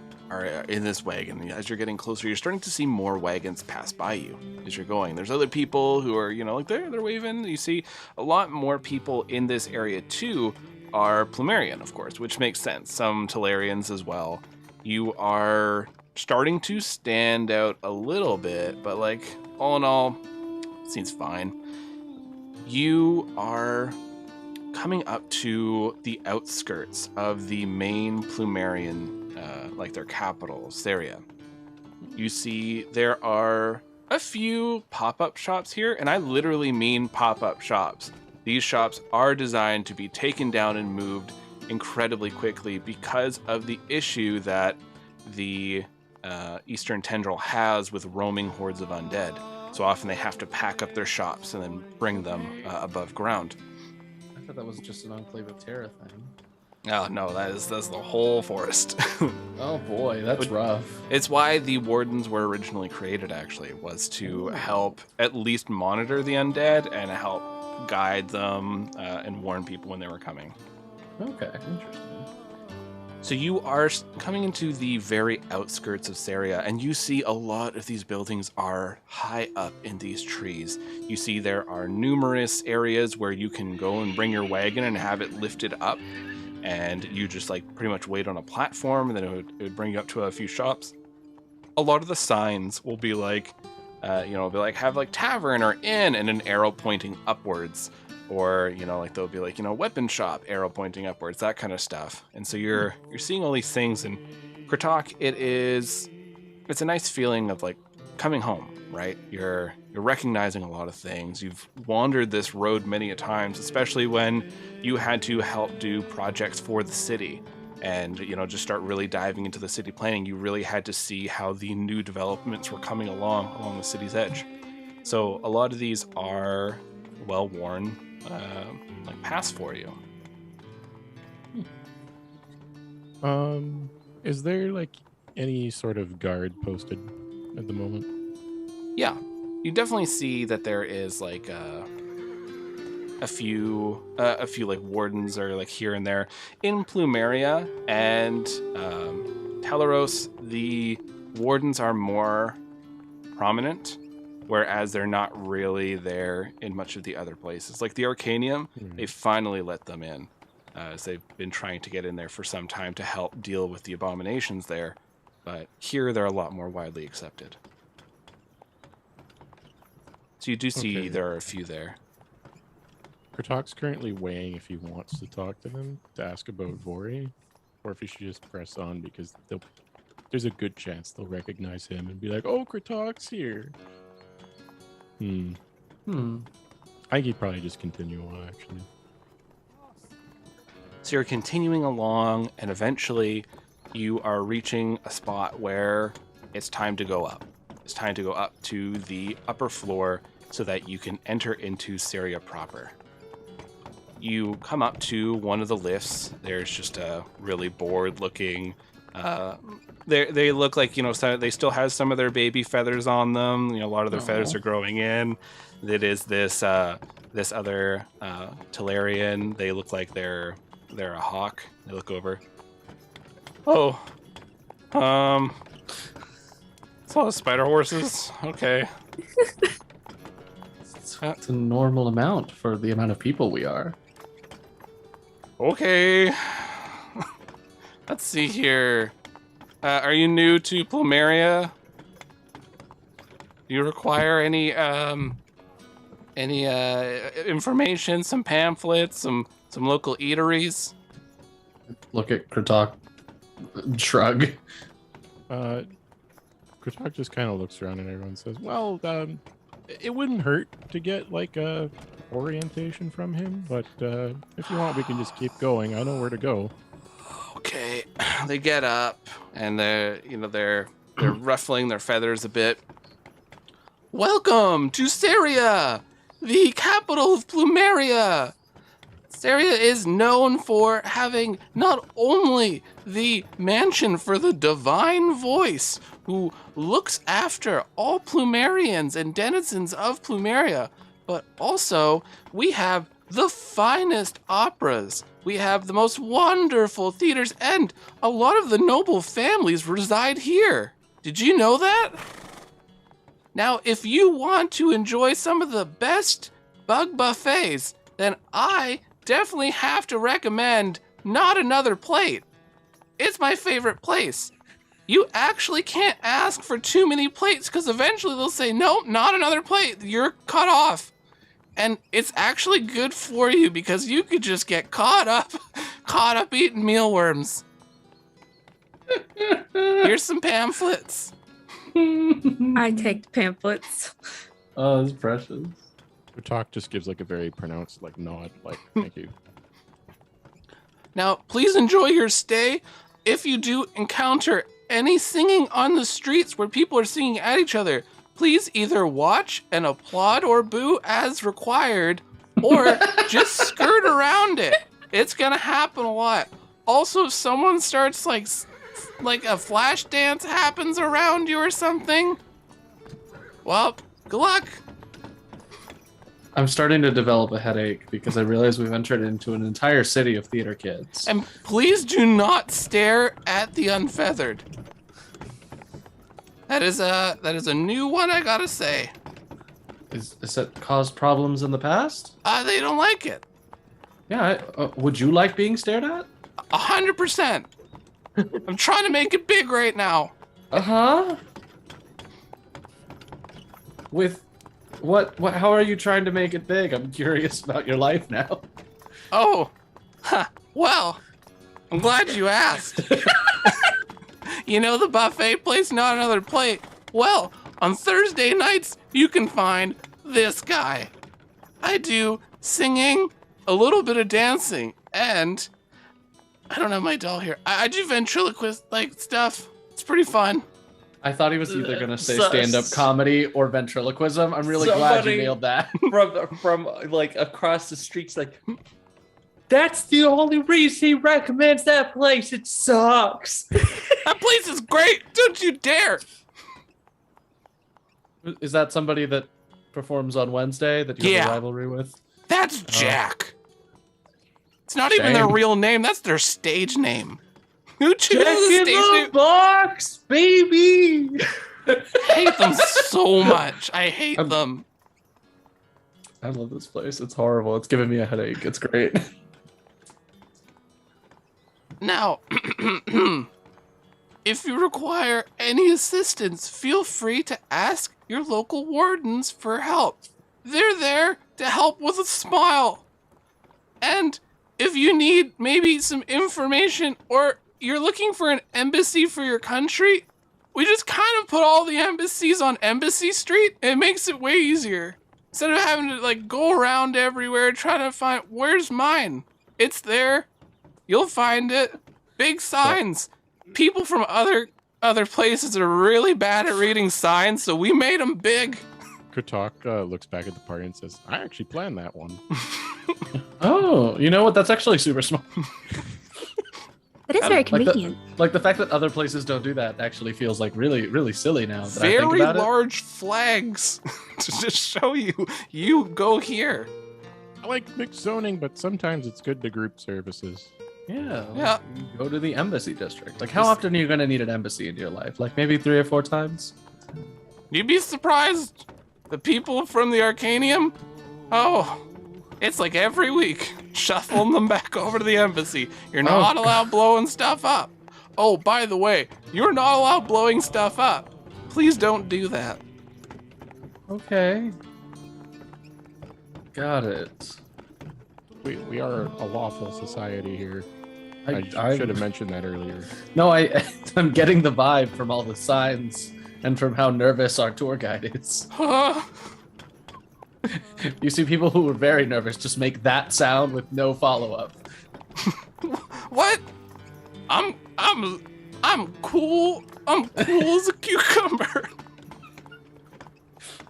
in this wagon. As you're getting closer, you're starting to see more wagons pass by you as you're going. There's other people who are, like they're waving. You see a lot more people in this area too are Plumerian, of course, which makes sense. Some Talarians as well. You are starting to stand out a little bit, but like all in all, seems fine. You are coming up to the outskirts of the main Plumerian, like their capital, Saria. You see there are a few pop-up shops here, and I literally mean pop-up shops. These shops are designed to be taken down and moved incredibly quickly because of the issue that the Eastern Tendril has with roaming hordes of undead. So often they have to pack up their shops and then bring them above ground. I thought that was just an Enclave of Terra thing. Oh no, that's the whole forest. Oh boy, that's rough. It's why the wardens were originally created, actually, was to help at least monitor the undead and help guide them and warn people when they were coming. Okay, interesting. So you are coming into the very outskirts of Saria, and you see a lot of these buildings are high up in these trees. You see there are numerous areas where you can go and bring your wagon and have it lifted up, and you just like pretty much wait on a platform, and then it would bring you up to a few shops. A lot of the signs will be like, have like tavern or inn and an arrow pointing upwards. Or, like they'll be like, weapon shop, arrow pointing upwards, that kind of stuff. And so you're seeing all these things, and Kratok, it's a nice feeling of like coming home, right? You're recognizing a lot of things. You've wandered this road many a times, especially when you had to help do projects for the city and, just start really diving into the city planning. You really had to see how the new developments were coming along the city's edge. So a lot of these are well-worn, like paths for you. Is there like any sort of guard posted at the moment? Yeah, you definitely see that there is like a few like wardens are like here and there in Plumeria and Teleros. The wardens are more prominent, whereas they're not really there in much of the other places. Like the Arcanium, they finally let them in, as they've been trying to get in there for some time to help deal with the abominations there. But here, they're a lot more widely accepted. So you do see there are a few there. Kratok's currently weighing if he wants to talk to them to ask about Vori, or if he should just press on because there's a good chance they'll recognize him and be like, "Oh, Kratok's here." I think he'd probably just continue on, actually. So you're continuing along, and eventually you are reaching a spot where it's time to go up. It's time to go up to the upper floor so that you can enter into Saria proper. You come up to one of the lifts. There's just a really bored-looking... They look like, they still have some of their baby feathers on them. A lot of their feathers are growing in. It is this other Talarian. They look like they're a hawk. They look over. Oh, it's a lot of spider horses. Okay. It's a normal amount for the amount of people we are. Okay. Let's see here. Are you new to Plumeria? Do you require any information, some pamphlets, some local eateries? Look at Kratok, shrug. Kratok just kind of looks around and everyone says, "Well, it wouldn't hurt to get like a orientation from him, but if you want, we can just keep going. I know where to go." Okay, they get up and they're ruffling their feathers a bit. Welcome to Saria, the capital of Plumeria. Saria is known for having not only the mansion for the divine voice, who looks after all Plumerians and denizens of Plumeria, but also we have the finest operas. We have the most wonderful theaters, and a lot of the noble families reside here. Did you know that? Now, if you want to enjoy some of the best bug buffets, then I definitely have to recommend Not Another Plate. It's my favorite place. you actually can't ask for too many plates because eventually they'll say, nope, not another plate. You're cut off. And it's actually good for you because you could just get caught up eating mealworms. Here's some pamphlets. I take the pamphlets. Oh, that's precious. Talk just gives like a very pronounced like nod, like thank you. Now, please enjoy your stay. If you do encounter any singing on the streets where people are singing at each other, please either watch and applaud or boo as required, or just skirt around it. It's gonna happen a lot. Also, if someone starts like a flash dance happens around you or something, well, good luck. I'm starting to develop a headache because I realize we've entered into an entire city of theater kids. And please do not stare at the unfeathered. That is a new one, I gotta say. Is that caused problems in the past? They don't like it. Yeah. Would you like being stared at? 100%. I'm trying to make it big right now. Uh-huh. With what? How are you trying to make it big? I'm curious about your life now. Oh, well, I'm glad you asked. You know the buffet place, not another plate? Well, on Thursday nights, you can find this guy. I do singing, a little bit of dancing, and I don't have my doll here. I do ventriloquist like stuff. It's pretty fun. I thought he was either gonna say So- stand-up comedy or ventriloquism. I'm really glad Somebody- you nailed that. from like across the streets, like, that's the only reason he recommends that place. It sucks. That place is great. Don't you dare. Is that somebody that performs on Wednesday that you have Yeah. a rivalry with? That's Jack. It's not even their Shame. real name. That's their stage name. Who chooses Jack a in stage the name? box, baby. I hate them so much. I hate them. I love this place. It's horrible. It's giving me a headache. It's great. Now, if you require any assistance, feel free to ask your local wardens for help. They're there to help with a smile. And if you need maybe some information or you're looking for an embassy for your country, we just kind of put all the embassies on Embassy Street. It makes it way easier. Instead of having to like go around everywhere trying to find where's mine. It's there. You'll find it. Big signs. People from other places are really bad at reading signs, so we made them big. Katak looks back at the party and says, I actually planned that one. Oh, you know what? That's actually super smart. That is very Like the- convenient. Like the fact that other places don't do that actually feels like really, really silly now. That I think Very about it. large flags to just show you go here. I like mixed zoning, but sometimes it's good to group services. Yeah. Yeah. You go to the embassy district. Like, how often are you going to need an embassy in your life? Like, maybe 3 or 4 times? You'd be surprised. The people from the Arcanium, oh, it's like every week, shuffling them back over to the embassy. You're not allowed blowing stuff up. Oh, by the way, you're not allowed blowing stuff up. Please don't do that. Okay. Got it. We are a lawful society here. I should have mentioned that earlier. No, I'm getting the vibe from all the signs and from how nervous our tour guide is. Huh? You see people who were very nervous just make that sound with no follow-up. What? I'm cool. I'm cool as a cucumber.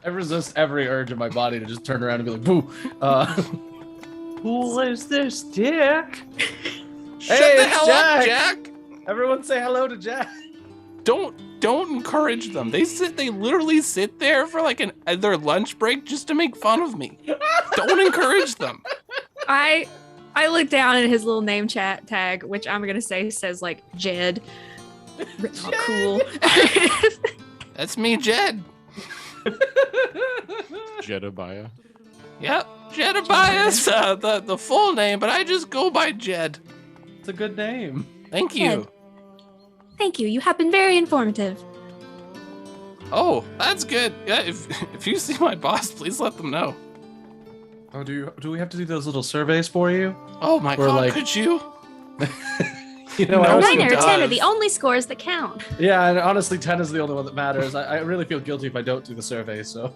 I resist every urge in my body to just turn around and be like, boo. Who is this dick? Shut Hey, the it's hell up, Jack. Everyone say hello to Jack. Don't encourage them. They literally sit there for like their lunch break just to make fun of me. Don't encourage them. I look down at his little name chat tag, which I'm gonna say says like Jed. Written all cool. That's me, Jed. Jedediah. Yep, Jedediah's the full name, but I just go by Jed. It's a good name. Thank you. Thank you. You have been very informative. Oh, that's good. Yeah, if you see my boss, please let them know. Oh, do we have to do those little surveys for you? Oh my We're god, like- could you? You know, No I one honestly- 9 or 10 are does. the only scores that count. Yeah, and honestly, 10 is the only one that matters. I really feel guilty if I don't do the survey, so.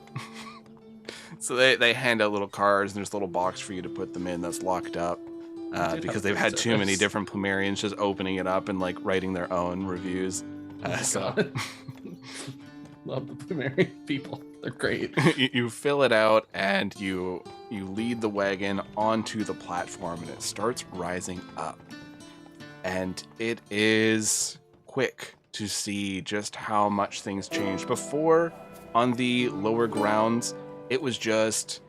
So they hand out little cards, and there's a little box for you to put them in that's locked up. Because they've had too many different Plumerians just opening it up and like writing their own reviews. So Love the Plumeria people. They're great. you fill it out and you lead the wagon onto the platform, and it starts rising up. And it is quick to see just how much things changed. Before, on the lower grounds, it was just,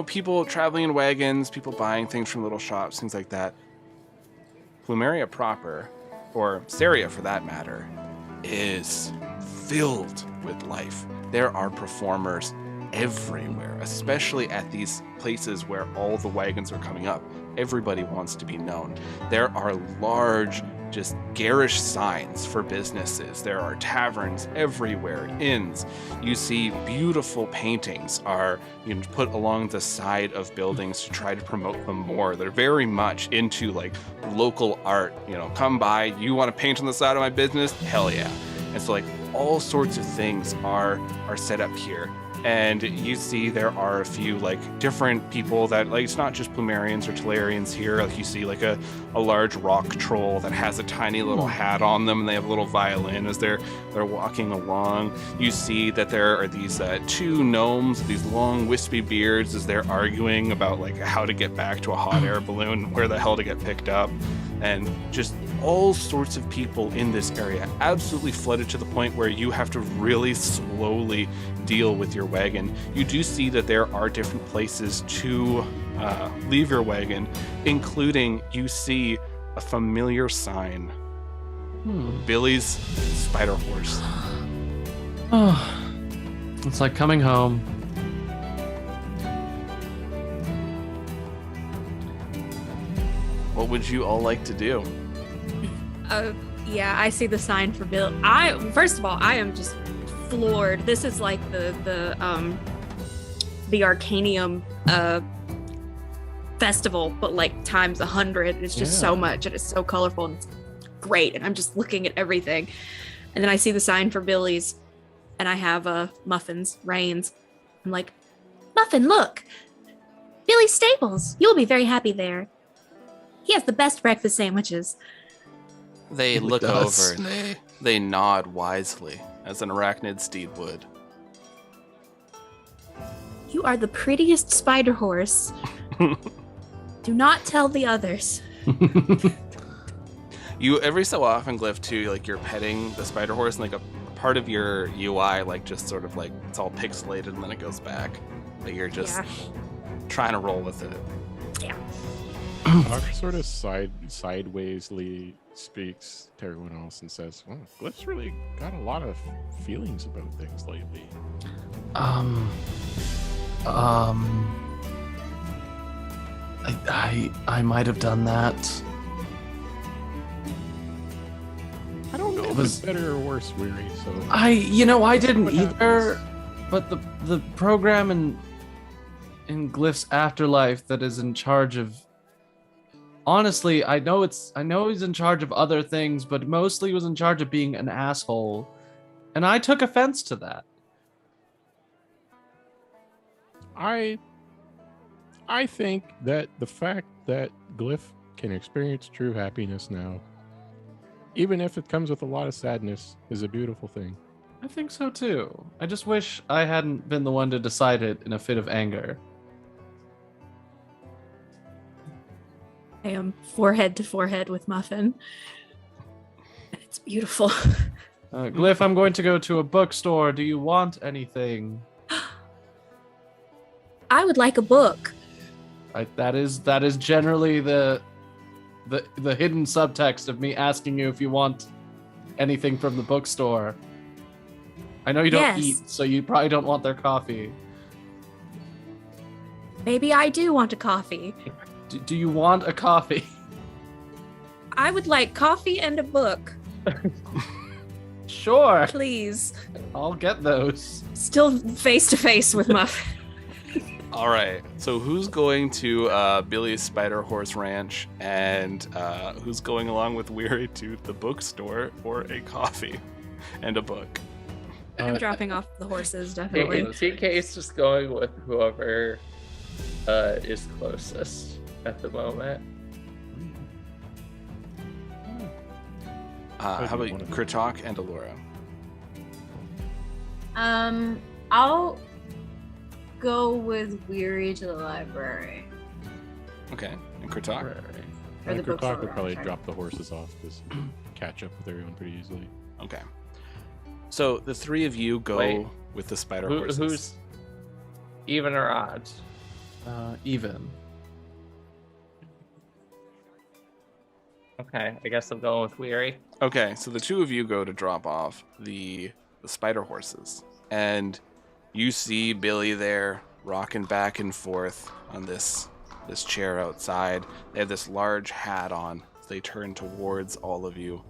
people traveling in wagons, people buying things from little shops, things like that. Plumeria proper, or Seria for that matter, is filled with life. There are performers everywhere, especially at these places where all the wagons are coming up. Everybody wants to be known. There are large, just garish signs for businesses. There are taverns everywhere, inns. You see beautiful paintings are put along the side of buildings to try to promote them more. They're very much into like local art. Come by, you want to paint on the side of my business? Hell yeah. And so like all sorts of things are set up here. And you see there are a few like different people that like, it's not just Plumerians or Tolarians here. Like you see like a large rock troll that has a tiny little hat on them, and they have a little violin as they're walking along. You see that there are these two gnomes with these long wispy beards as they're arguing about like how to get back to a hot air balloon, where the hell to get picked up. And just all sorts of people in this area, absolutely flooded to the point where you have to really slowly deal with your wagon. You do see that there are different places to leave your wagon, including you see a familiar sign. Billy's Spider Horse. Oh, it's like coming home. What would you all like to do? Yeah, I see the sign for Bill. First of all, I am just floored. This is like the Arcanium festival, but like times 100. It's just so much, and it's so colorful, and it's great. And I'm just looking at everything, and then I see the sign for Billy's, and I have Muffin's Reigns. I'm like, Muffin, look, Billy's Staples. You'll be very happy there. He has the best breakfast sandwiches. They look over and they nod wisely, as an arachnid steed would. You are the prettiest spider horse. Do not tell the others. You every so often, Glyph, too, like you're petting the spider horse, and like a part of your UI, like just sort of like it's all pixelated and then it goes back. But you're just trying to roll with it. Yeah. Hawk sort of sidewaysly speaks to everyone else and says, "Well, Glyph's really got a lot of feelings about things lately." I might have done that. I don't know if it's better or worse, Weary. So I didn't either. But the program in Glyph's afterlife that is in charge of. Honestly, I know he's in charge of other things, but mostly was in charge of being an asshole, and I took offense to that. I think that the fact that Glyph can experience true happiness now, even if it comes with a lot of sadness, is a beautiful thing. I think so too. I just wish I hadn't been the one to decide it in a fit of anger. I am forehead to forehead with Muffin. It's beautiful. Glyph, I'm going to go to a bookstore. Do you want anything? I would like a book. That is generally the hidden subtext of me asking you if you want anything from the bookstore. I know you don't eat, so you probably don't want their coffee. Maybe I do want a coffee. Do you want a coffee? I would like coffee and a book. Sure, Please. I'll get those. Still face to face with Muff. All right. So who's going to Billy's Spider Horse Ranch, and who's going along with Weary to the bookstore for a coffee and a book? I'm dropping off the horses, definitely. TK is just going with whoever is closest at the moment. How about Kurtok and Alora? I'll go with Weary to the library. Okay. And Kurtok? Or the Kurtok bookstore, would probably sorry. drop the horses off to catch up with everyone pretty easily. Okay. So the three of you go Wait. with the spider horses. Who's even or odds? Even. Okay, I guess I'm going with Weary. Okay, so the two of you go to drop off the spider horses, and you see Billy there rocking back and forth on this chair outside. They have this large hat on. They turn towards all of you.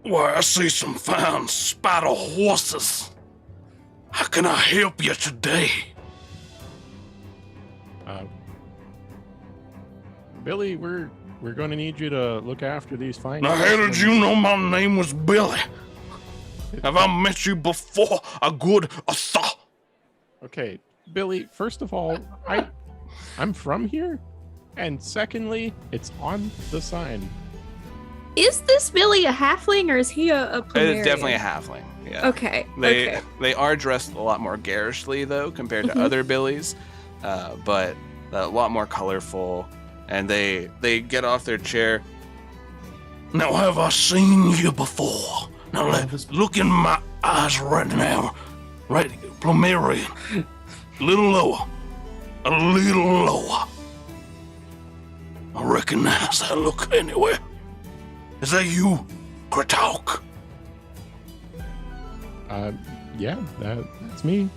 Why, I see some fine spider horses. How can I help you today? Billy, we're going to need you to look after these fine. Now, how did you know my name was Billy? Have I met you before? A good thought. Okay, Billy. First of all, I'm from here, and secondly, it's on the sign. Is this Billy a halfling or is he a Plumeria? It's definitely a halfling. Yeah. Okay. They okay. they are dressed a lot more garishly though compared to other Billies, but a lot more colorful. And they get off their chair. Now, have I seen you before? Now, look in my eyes right now. Right, Plumeria. A little lower. A little lower. I recognize that look anywhere. Is that you, Kratok? Yeah, that's me.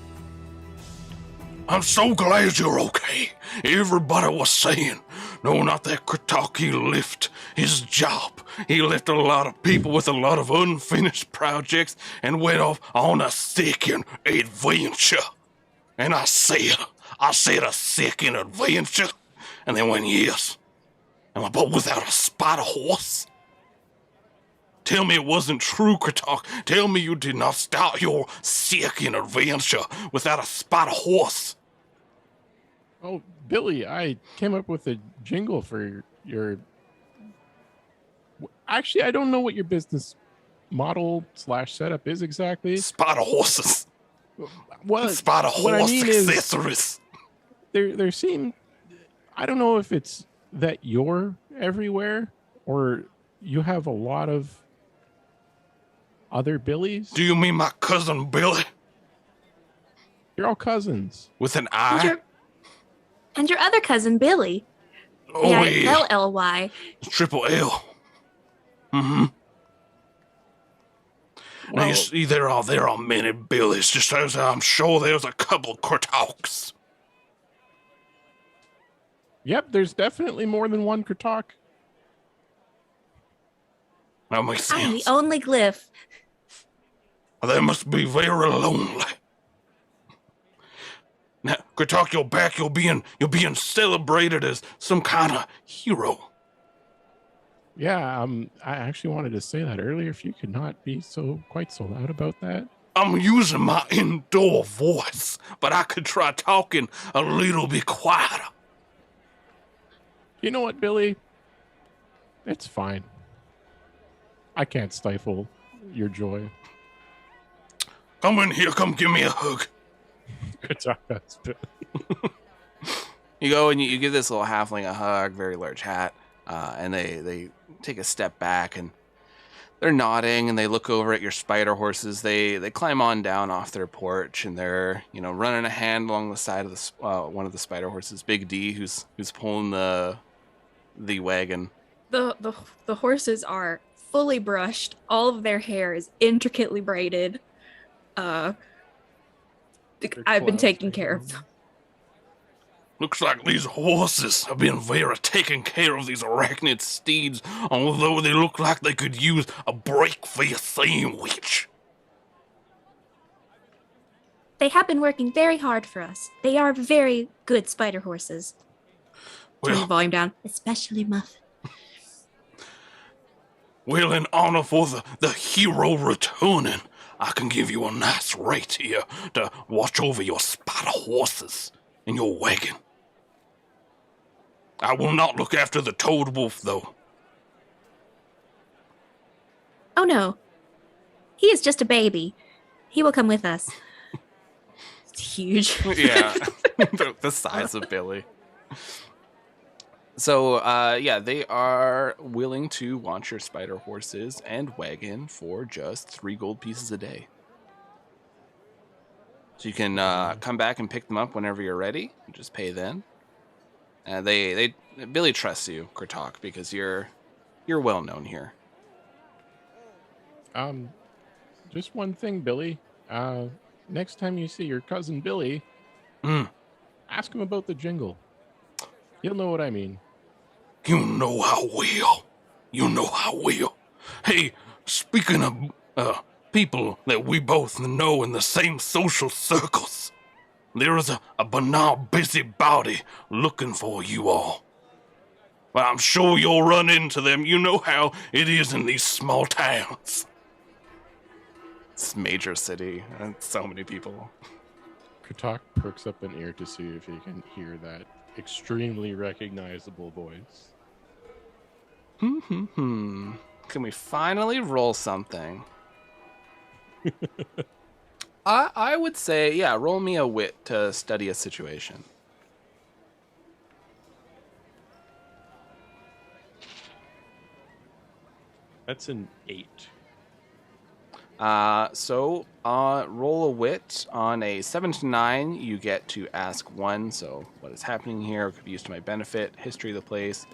I'm so glad you're okay. Everybody was saying, no, not that Kratok, he left his job. He left a lot of people with a lot of unfinished projects and went off on a second adventure. And I said a second adventure. And they went, yes. But without a spider horse? Tell me it wasn't true, Kratok. Tell me you did not start your second adventure without a spider horse. Oh, Billy, I came up with a jingle for your. Actually, I don't know what your business model / setup is exactly. Spider horses. What Spider what I horse mean is accessories. there seem. I don't know if it's that you're everywhere or you have a lot of other Billies. Do you mean my cousin Billy? You're all cousins. With an eye? And your other cousin, Billy. Oh, yeah. Billy. Triple L. Mm-hmm. Now, you see, there are many Billies, just as I'm sure there's a couple Kratoks. Yep, there's definitely more than one Kratok. That makes I'm the sense. only glyph. They must be very lonely. Now, Kratok, you're back. You're being celebrated as some kind of hero. Yeah, I actually wanted to say that earlier. If you could not be quite so loud about that. I'm using my indoor voice, but I could try talking a little bit quieter. You know what, Billy? It's fine. I can't stifle your joy. Come in here. Come give me a hug. Kratok, that's Billy. You go and you give this little halfling a hug, very large hat, and they take a step back and they're nodding and they look over at your spider horses. They climb on down off their porch and they're running a hand along the side of the one of the spider horses, Big D, who's pulling the wagon. The horses are fully brushed. All of their hair is intricately braided. I've been taking care of them. Looks like these horses have been very taking care of these arachnid steeds, although they look like they could use a break for your sandwich. They have been working very hard for us. They are very good spider horses. Turn the Well, volume down, especially Muff. well, in honor for the hero returning, I can give you a nice rate here to watch over your spider horses in your wagon. I will not look after the toad wolf, though. Oh no, he is just a baby. He will come with us. It's huge. Yeah, the size of Billy. So, yeah, they are willing to watch your spider horses and wagon for just 3 gold pieces a day. So you can come back and pick them up whenever you're ready. Just pay then. Billy trusts you, Kratok, because you're well known here. Just one thing, Billy. Next time you see your cousin Billy, ask him about the jingle. You'll know what I mean. You know how well. You know how well. Hey, speaking of people that we both know in the same social circles, there is a banal busybody looking for you all. Well, I'm sure you'll run into them. You know how it is in these small towns. It's a major city, and so many people. Kratok perks up an ear to see if he can hear that extremely recognizable voice. Can we finally roll something? I would say, yeah, roll me a wit to study a situation. That's an 8. So roll a wit. On a 7 to 9, you get to ask 1. So what is happening here could be used to my benefit. History of the place.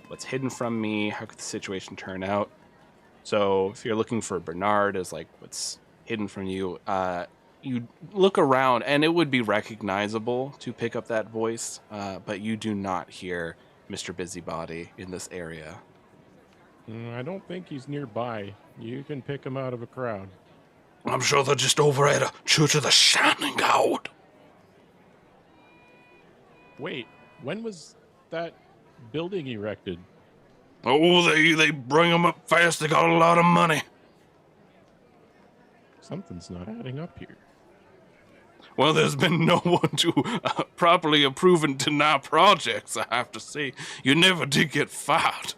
What's hidden from me? How could the situation turn out? So if you're looking for Bernard as like what's hidden from you, you look around and it would be recognizable to pick up that voice, but you do not hear Mr. Busybody in this area. I don't think he's nearby. You can pick him out of a crowd. I'm sure they're just over at a Church of the Shining God. Wait, when was that building erected? Oh, they bring them up fast. They got a lot of money. Something's not adding up here. Well, there's been no one to properly approve and deny projects, I have to say. You never did get fired.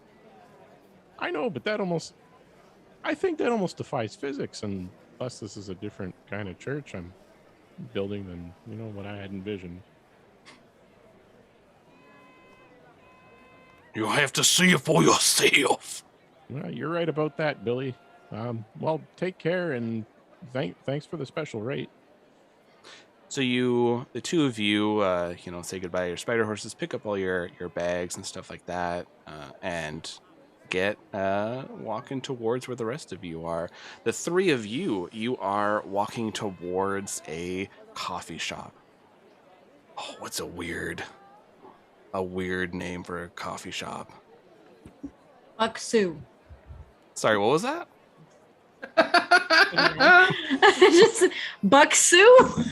I know, but I think that almost defies physics, and unless this is a different kind of church I'm building than, what I had envisioned. You'll have to see it for yourself. Well, you're right about that, Billy. Well, take care, and thanks for the special rate. So the two of you, say goodbye to your spider horses, pick up all your bags and stuff like that, and get walking towards where the rest of you are. The 3 of you are walking towards a coffee shop. Oh, what's a weird name for a coffee shop? Buxu. Sorry, what was that? Just Buxu?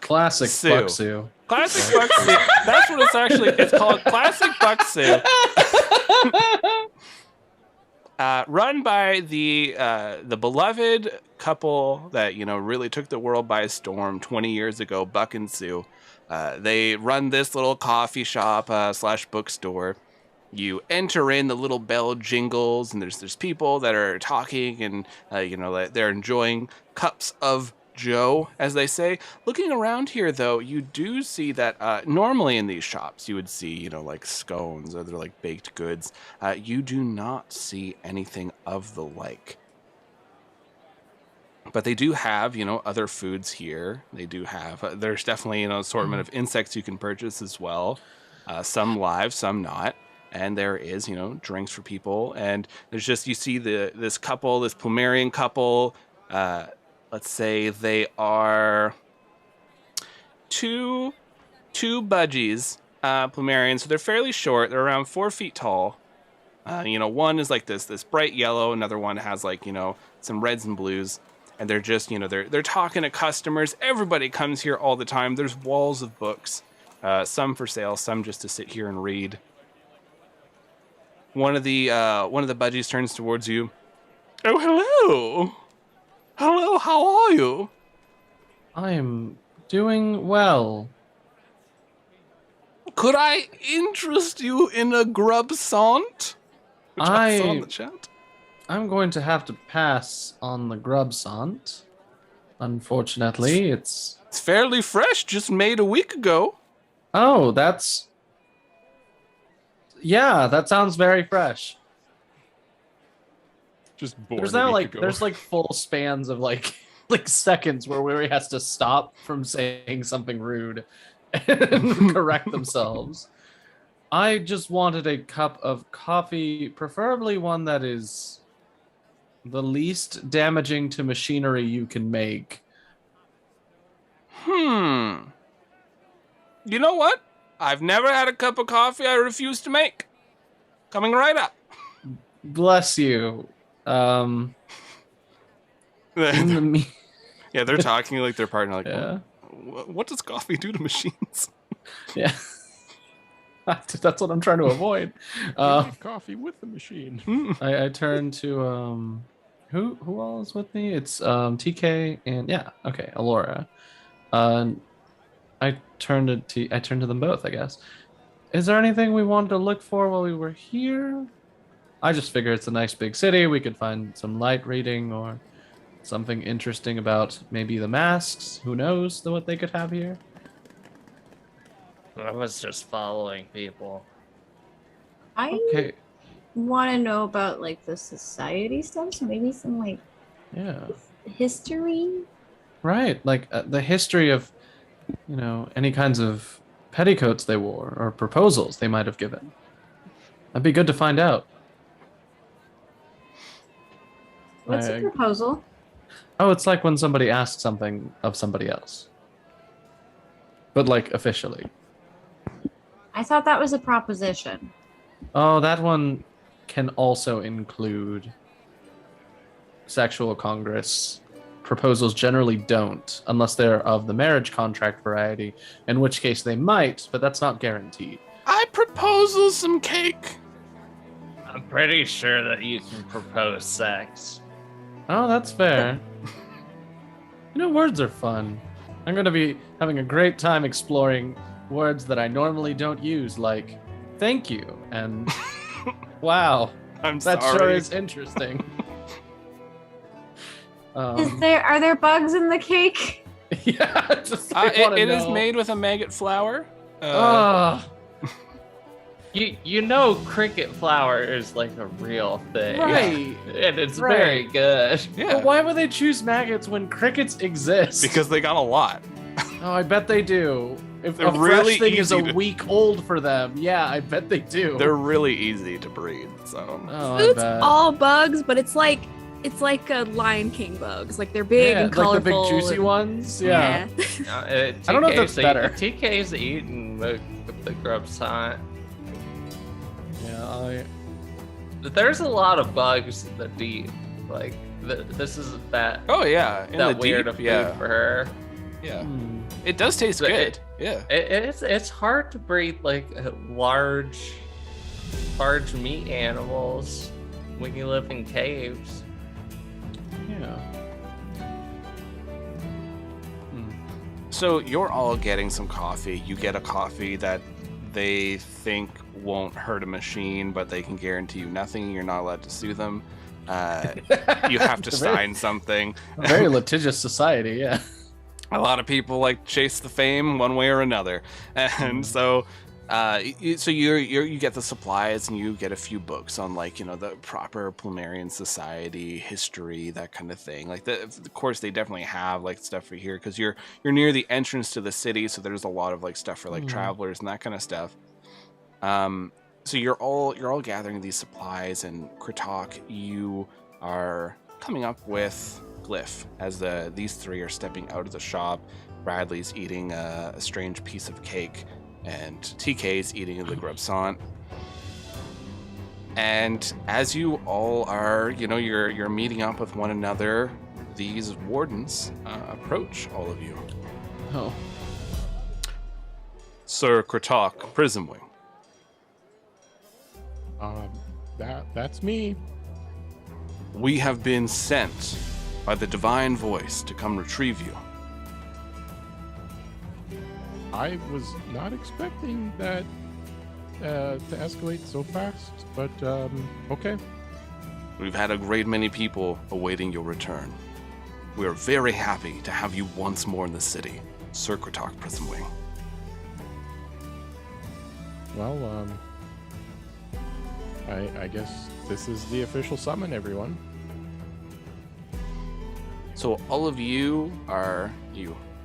Classic Sue. Buxu. Classic Buxu. That's what it's called. Classic Buxu. Run by the beloved couple that really took the world by storm 20 years ago, Buck and Sue. They run this little coffee shop / bookstore. You enter in, the little bell jingles, and there's people that are talking, and they're enjoying cups of Joe, as they say. Looking around here, though, you do see that normally in these shops you would see, like scones or they're like baked goods. You do not see anything of the like. But they do have, other foods here. They do have, there's definitely, assortment of insects you can purchase as well. Some live, some not. And there is, drinks for people. And there's just, you see this Plumerian couple. Let's say they are two two budgies, Plumerians. So they're fairly short. They're around 4 feet tall. One is like this bright yellow. Another one has like, some reds and blues. And they're just, they're talking to customers. Everybody comes here all the time. There's walls of books, some for sale, some just to sit here and read. One of the budgies turns towards you. Oh, hello. Hello, how are you? I am doing well. Could I interest you in a grub sant? Which I saw in the chat. I'm going to have to pass on the grub sant. Unfortunately, it's fairly fresh, just made a week ago. Oh, yeah, that sounds very fresh. Just born There's a now week ago. there's full spans of like seconds where he has to stop from saying something rude and correct themselves. I just wanted a cup of coffee, preferably one that is the least damaging to machinery you can make. You know what? I've never had a cup of coffee I refuse to make. Coming right up. Bless you. In the Yeah, they're talking like their partner. Like, yeah. What does coffee do to machines? Yeah. That's what I'm trying to avoid. Coffee with the machine. I turn to who all is with me? It's TK and Alora. I turn to them both, I guess. Is there anything we wanted to look for while we were here? I just figure it's a nice big city. We could find some light reading or something interesting about maybe the masks. Who knows what they could have here? I was just following people. I want to know about like the society stuff, so maybe some like history. Right, like the history of, any kinds of petticoats they wore or proposals they might have given. That'd be good to find out. What's a proposal? Oh, it's like when somebody asks something of somebody else. But like officially. I thought that was a proposition. Oh, that one can also include sexual congress. Proposals generally don't, unless they're of the marriage contract variety, in which case they might, but that's not guaranteed. I propose some cake. I'm pretty sure that you can propose sex. Oh, that's fair. Words are fun. I'm going to be having a great time exploring words that I normally don't use, like thank you and wow. That sure is interesting. Are there bugs in the cake? Yeah, it is made with a maggot flour. Cricket flour is like a real thing, right? And it's very good. Yeah. But why would they choose maggots when crickets exist? Because they got a lot. Oh, I bet they do. If They're a really fresh thing is a easy to- week old for them, yeah, I bet they do. They're really easy to breed. So It's all bugs, but it's like a Lion King bugs. Like they're big and colorful. Like the big juicy ones. Yeah. I don't know if that's better. TK's eating the grub sant. Yeah, There's a lot of bugs in the deep. Like this is that. Oh yeah, in that the weird deep, of food for her. Yeah, it does taste good. It's hard to breed like large meat animals when you live in caves. Yeah. So you're all getting some coffee. You get a coffee that they think won't hurt a machine, but they can guarantee you nothing. You're not allowed to sue them. You have to sign something. A very litigious society, yeah. A lot of people like chase the fame one way or another, and so you get the supplies and you get a few books on the proper Plumerian society history, that kind of thing. Of course they definitely have stuff for here because you're near the entrance to the city, so there's a lot of stuff for travelers and that kind of stuff. So you're all gathering these supplies, and Kritok, you are coming up with Glyph as these three are stepping out of the shop. Bradley's eating a strange piece of cake, and TK's eating the grubsant. And as you all are, you're meeting up with one another, these wardens approach all of you. Oh. Sir Kratok, Prism Wing. That's me. We have been sent by the Divine Voice to come retrieve you. I was not expecting that to escalate so fast, but okay. We've had a great many people awaiting your return. We are very happy to have you once more in the city, Sir Kratok, Prism Wing. Well, I guess this is the official summon, everyone. So all of you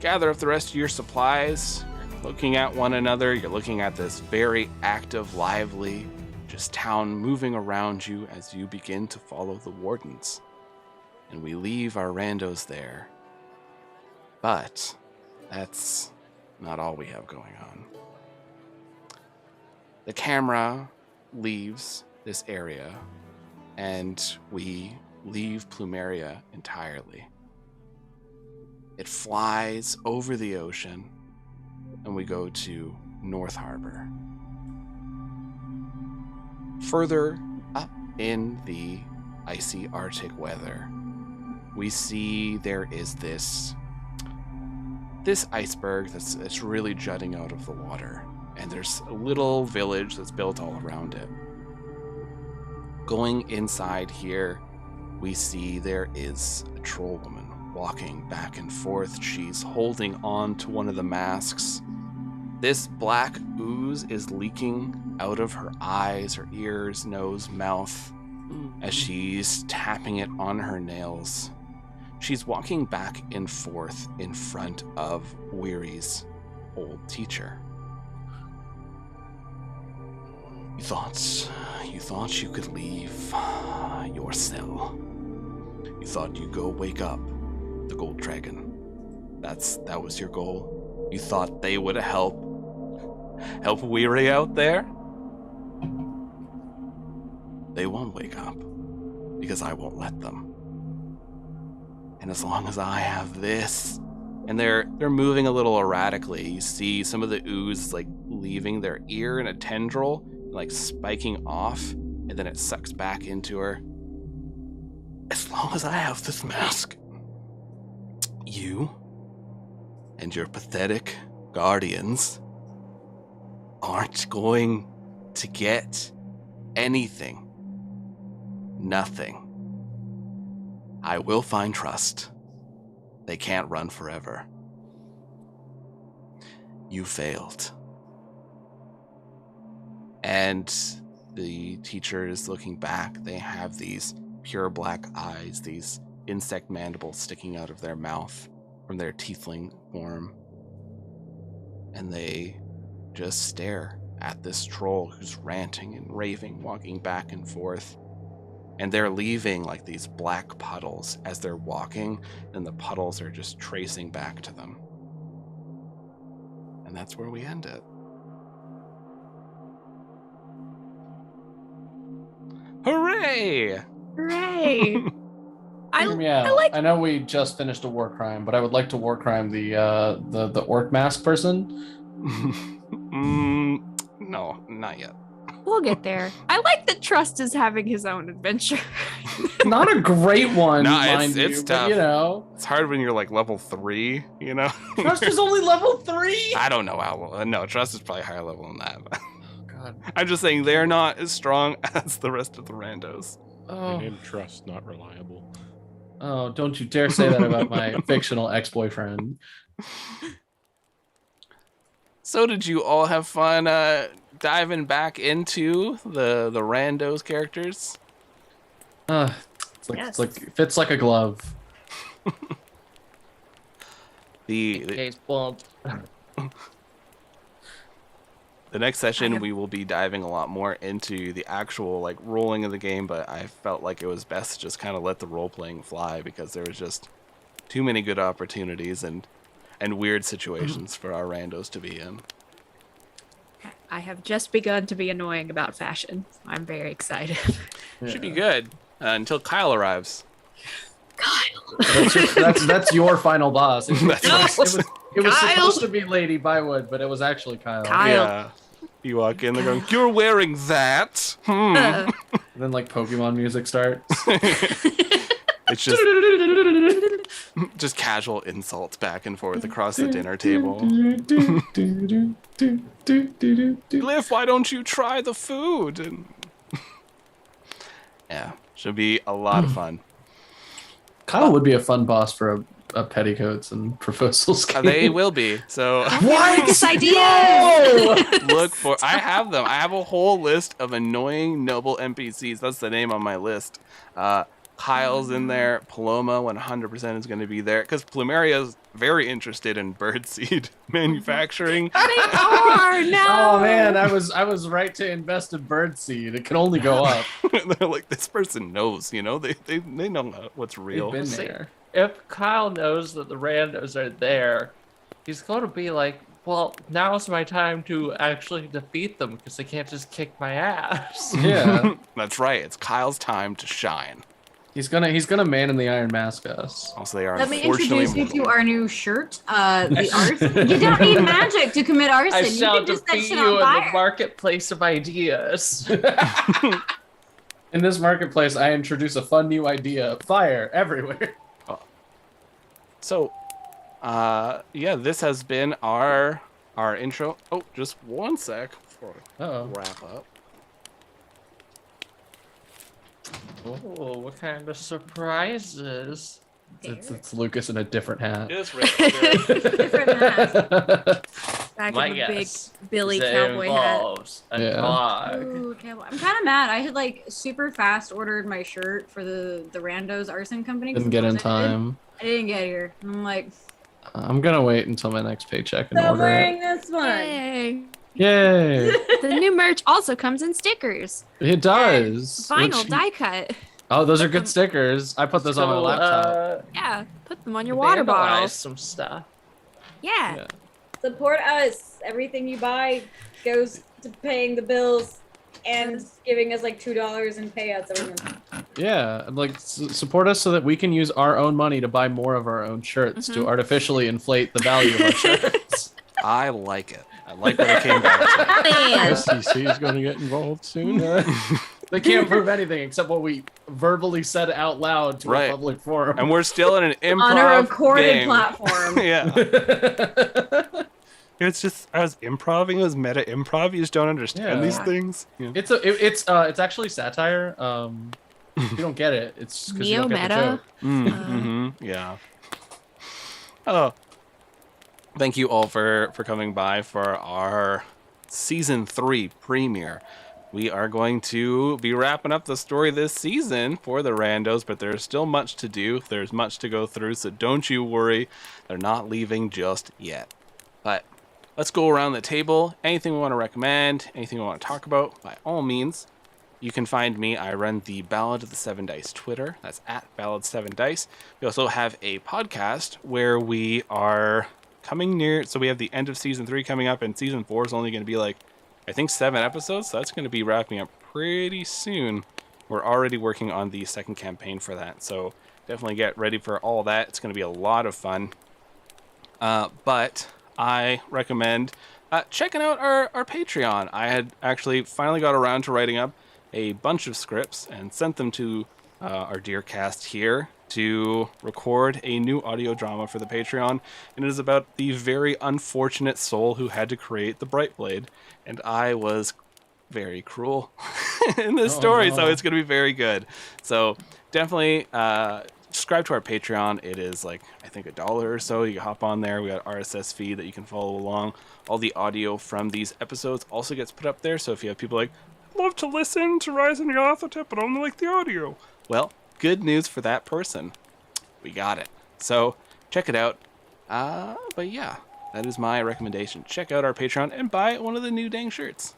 gather up the rest of your supplies, you're looking at one another, you're looking at this very active, lively, just town moving around you as you begin to follow the wardens. And we leave our randos there. But that's not all we have going on. The camera leaves this area, and we leave Plumeria entirely. It flies over the ocean, and we go to North Harbor. Further up in the icy Arctic weather, we see there is this iceberg that's really jutting out of the water, and there's a little village that's built all around it. Going inside here, we see there is a troll woman walking back and forth. She's holding on to one of the masks. This black ooze is leaking out of her eyes, her ears, nose, mouth, as she's tapping it on her nails. She's walking back and forth in front of Weary's old teacher. You thought you could leave your cell. You thought you'd go wake up the gold dragon. That was your goal. You thought they would help Weary out there? They won't wake up because I won't let them. And as long as I have this, and they're moving a little erratically. You see some of the ooze like leaving their ear in a tendril, like spiking off, and then it sucks back into her. As long as I have this mask, you and your pathetic guardians aren't going to get anything. Nothing. I will find trust. They can't run forever. You failed. And the teacher is looking back. They have these pure black eyes, these insect mandibles sticking out of their mouth from their tiefling form. And they just stare at this troll who's ranting and raving, walking back and forth. And they're leaving like these black puddles as they're walking, and the puddles are just tracing back to them. And that's where we end it. Hooray! Hooray! I know we just finished a war crime, but I would like to war crime the orc mask person. No, not yet. We'll get there. I like that Trust is having his own adventure. Not a great one, No, mind it's you, tough. But It's hard when you're like level 3, Trust is only level 3. I don't know how. No, Trust is probably higher level than that. Oh God. I'm just saying they're not as strong as the rest of the randos. I named Trust, not reliable. Oh, don't you dare say that about my fictional ex-boyfriend. So did you all have fun diving back into the randos characters? It's like fits like a glove. The Case bump. next session we will be diving a lot more into the actual like rolling of the game, but I felt like it was best to just kind of let the role playing fly because there was just too many good opportunities, and and weird situations for our randos to be in. I have just begun to be annoying about fashion. I'm very excited. Should be good until Kyle arrives. That's your final boss. It was Kyle. supposed to be Lady Bywood, but it was actually Kyle. Kyle. Yeah. You walk in, they're going, "You're wearing that." And then like Pokemon music starts. It's just casual insults back and forth across the dinner table. Glyph, why don't you try the food? And yeah, should be a lot of fun. Kyle would be a fun boss for a petticoats and proposals game. They will be. So This idea. look for. I have them. I have a whole list of annoying noble NPCs. That's the name on my list. Kyle's in there. Paloma 100% is going to be there because Plumeria is very interested in birdseed manufacturing. They are no. Oh man, I was right to invest in birdseed. It can only go up. They're like, this person knows, you know, they know what's real. They've been See, there. If Kyle knows that the randos are there, he's going to be like, well, now's my time to actually defeat them because they can't just kick my ass. Yeah, That's right. It's Kyle's time to shine. he's gonna man in the iron mask us. Also, they are Let me unfortunately introduce you to mortal. our new shirt. The arson. You don't need magic to commit arson. I You shall can just set defeat shit you on in the fire. marketplace of ideas. In this marketplace, I introduce a fun new idea: fire everywhere. So, yeah, this has been our intro. Oh, just one sec before we Uh-oh. wrap up. Oh, what kind of surprises? It's Lucas in a different hat. Just right Different mask. Back My in the big guess Billy is it cowboy hat. involves a Yeah. dog. Ooh, okay, well, I'm kind of mad. I had like super fast ordered my shirt for the Randos Arson Company. 'cause Didn't get in of course I did. time. I didn't get here. And I'm like, I'm gonna wait until my next paycheck and so I'm order wearing it. this one. Yay. Yay! The new merch also comes in stickers. It does. Vinyl Which- die cut. Oh, those are good stickers. I put those on my So, laptop. Yeah, put them on your water vandalize bottles. some stuff. Yeah. Yeah. Support us. Everything you buy goes to paying the bills and giving us like $2 in payouts every month. Yeah, and like support us so that we can use our own money to buy more of our own shirts to artificially inflate the value of our shirts. I like it. I like what it came back to. STC is going to get involved soon. They can't prove anything except what we verbally said out loud to Right. a public forum. And we're still in an improv On a recorded game. platform. Yeah. It's just, I was improving. It was meta improv. You just don't understand Yeah. these things. Yeah. It's actually satire. If you don't get it, it's because you don't get the Neo-meta. joke. Yeah. Oh. Thank you all for coming by for our season 3 premiere. We are going to be wrapping up the story this season for the randos, but there's still much to do. There's much to go through, so don't you worry. They're not leaving just yet. But let's go around the table. Anything we want to recommend, anything we want to talk about, by all means. You can find me. I run the Ballad of the 7 Dice Twitter. That's at Ballad7Dice. We also have a podcast where we are coming near. So we have the end of season 3 coming up, and season 4 is only going to be like, I think 7 episodes. So that's going to be wrapping up pretty soon. We're already working on the second campaign for that. So definitely get ready for all that. It's going to be a lot of fun. But I recommend checking out our Patreon. I had actually finally got around to writing up a bunch of scripts and sent them to our dear cast here to record a new audio drama for the Patreon, and it is about the very unfortunate soul who had to create the Brightblade, and I was very cruel in this story, so it's going to be very good. So definitely subscribe to our Patreon. It is like, I think $1 or so. You can hop on there. We got RSS feed that you can follow along. All the audio from these episodes also gets put up there, so if you have people like, love to listen to Rise in Nyarlathotep, but only like the audio. Well, good news for that person. We got it. So check it out. But yeah, that is my recommendation. Check out our Patreon and buy one of the new dang shirts.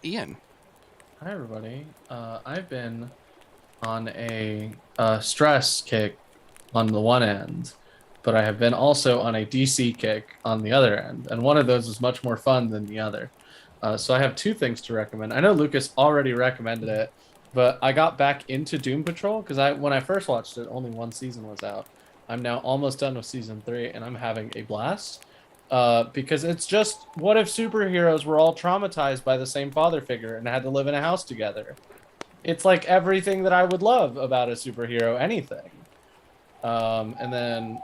Ian. Hi everybody. I've been on a stress kick on the one end, but I have been also on a DC kick on the other end, and one of those is much more fun than the other. So I have two things to recommend. I know Lucas already recommended it, but I got back into Doom Patrol because when I first watched it, only one season was out. I'm now almost done with season 3, and I'm having a blast. Because it's just, what if superheroes were all traumatized by the same father figure and had to live in a house together? It's like everything that I would love about a superhero, anything. And then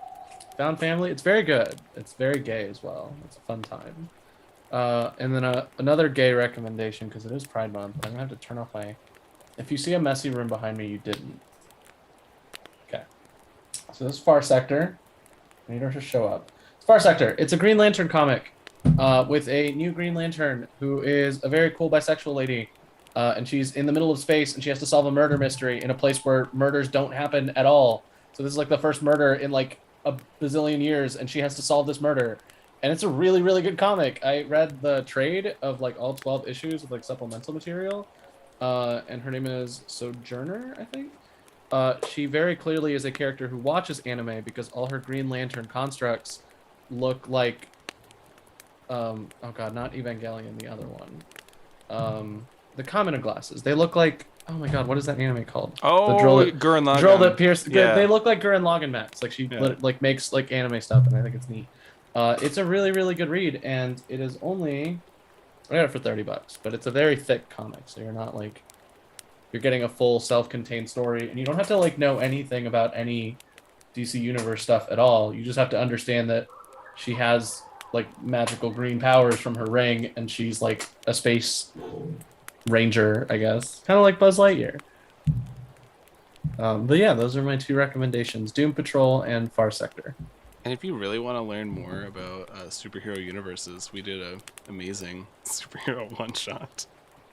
Found Family, it's very good. It's very gay as well. It's a fun time. And then another gay recommendation, because it is Pride Month. I'm going to have to turn off my... If you see a messy room behind me, you didn't. Okay. So this is Far Sector. I need her to show up. Far Sector. It's a Green Lantern comic with a new Green Lantern who is a very cool bisexual lady. And she's in the middle of space, and she has to solve a murder mystery in a place where murders don't happen at all. So this is like the first murder in like a bazillion years, and she has to solve this murder. And it's a really, really good comic. I read the trade of like all 12 issues of like supplemental material. And her name is Sojourner, I think. She very clearly is a character who watches anime because all her Green Lantern constructs look like oh god, not Evangelion, the other one. The Common Glasses. They look like, oh my god, what is that anime called? Oh, Gurren Lagann. Drill that pierce. Yeah. They look like Gurren Lagann mats. Like she like makes like anime stuff, and I think it's neat. It's a really, really good read, and it is only, I got it for $30, but it's a very thick comic, so you're not like, you're getting a full self-contained story, and you don't have to like know anything about any DC Universe stuff at all. You just have to understand that she has like magical green powers from her ring, and she's like a space ranger, I guess, kind of like Buzz Lightyear. But yeah, those are my two recommendations: Doom Patrol and Far Sector. And if you really want to learn more about superhero universes, we did an amazing superhero one-shot.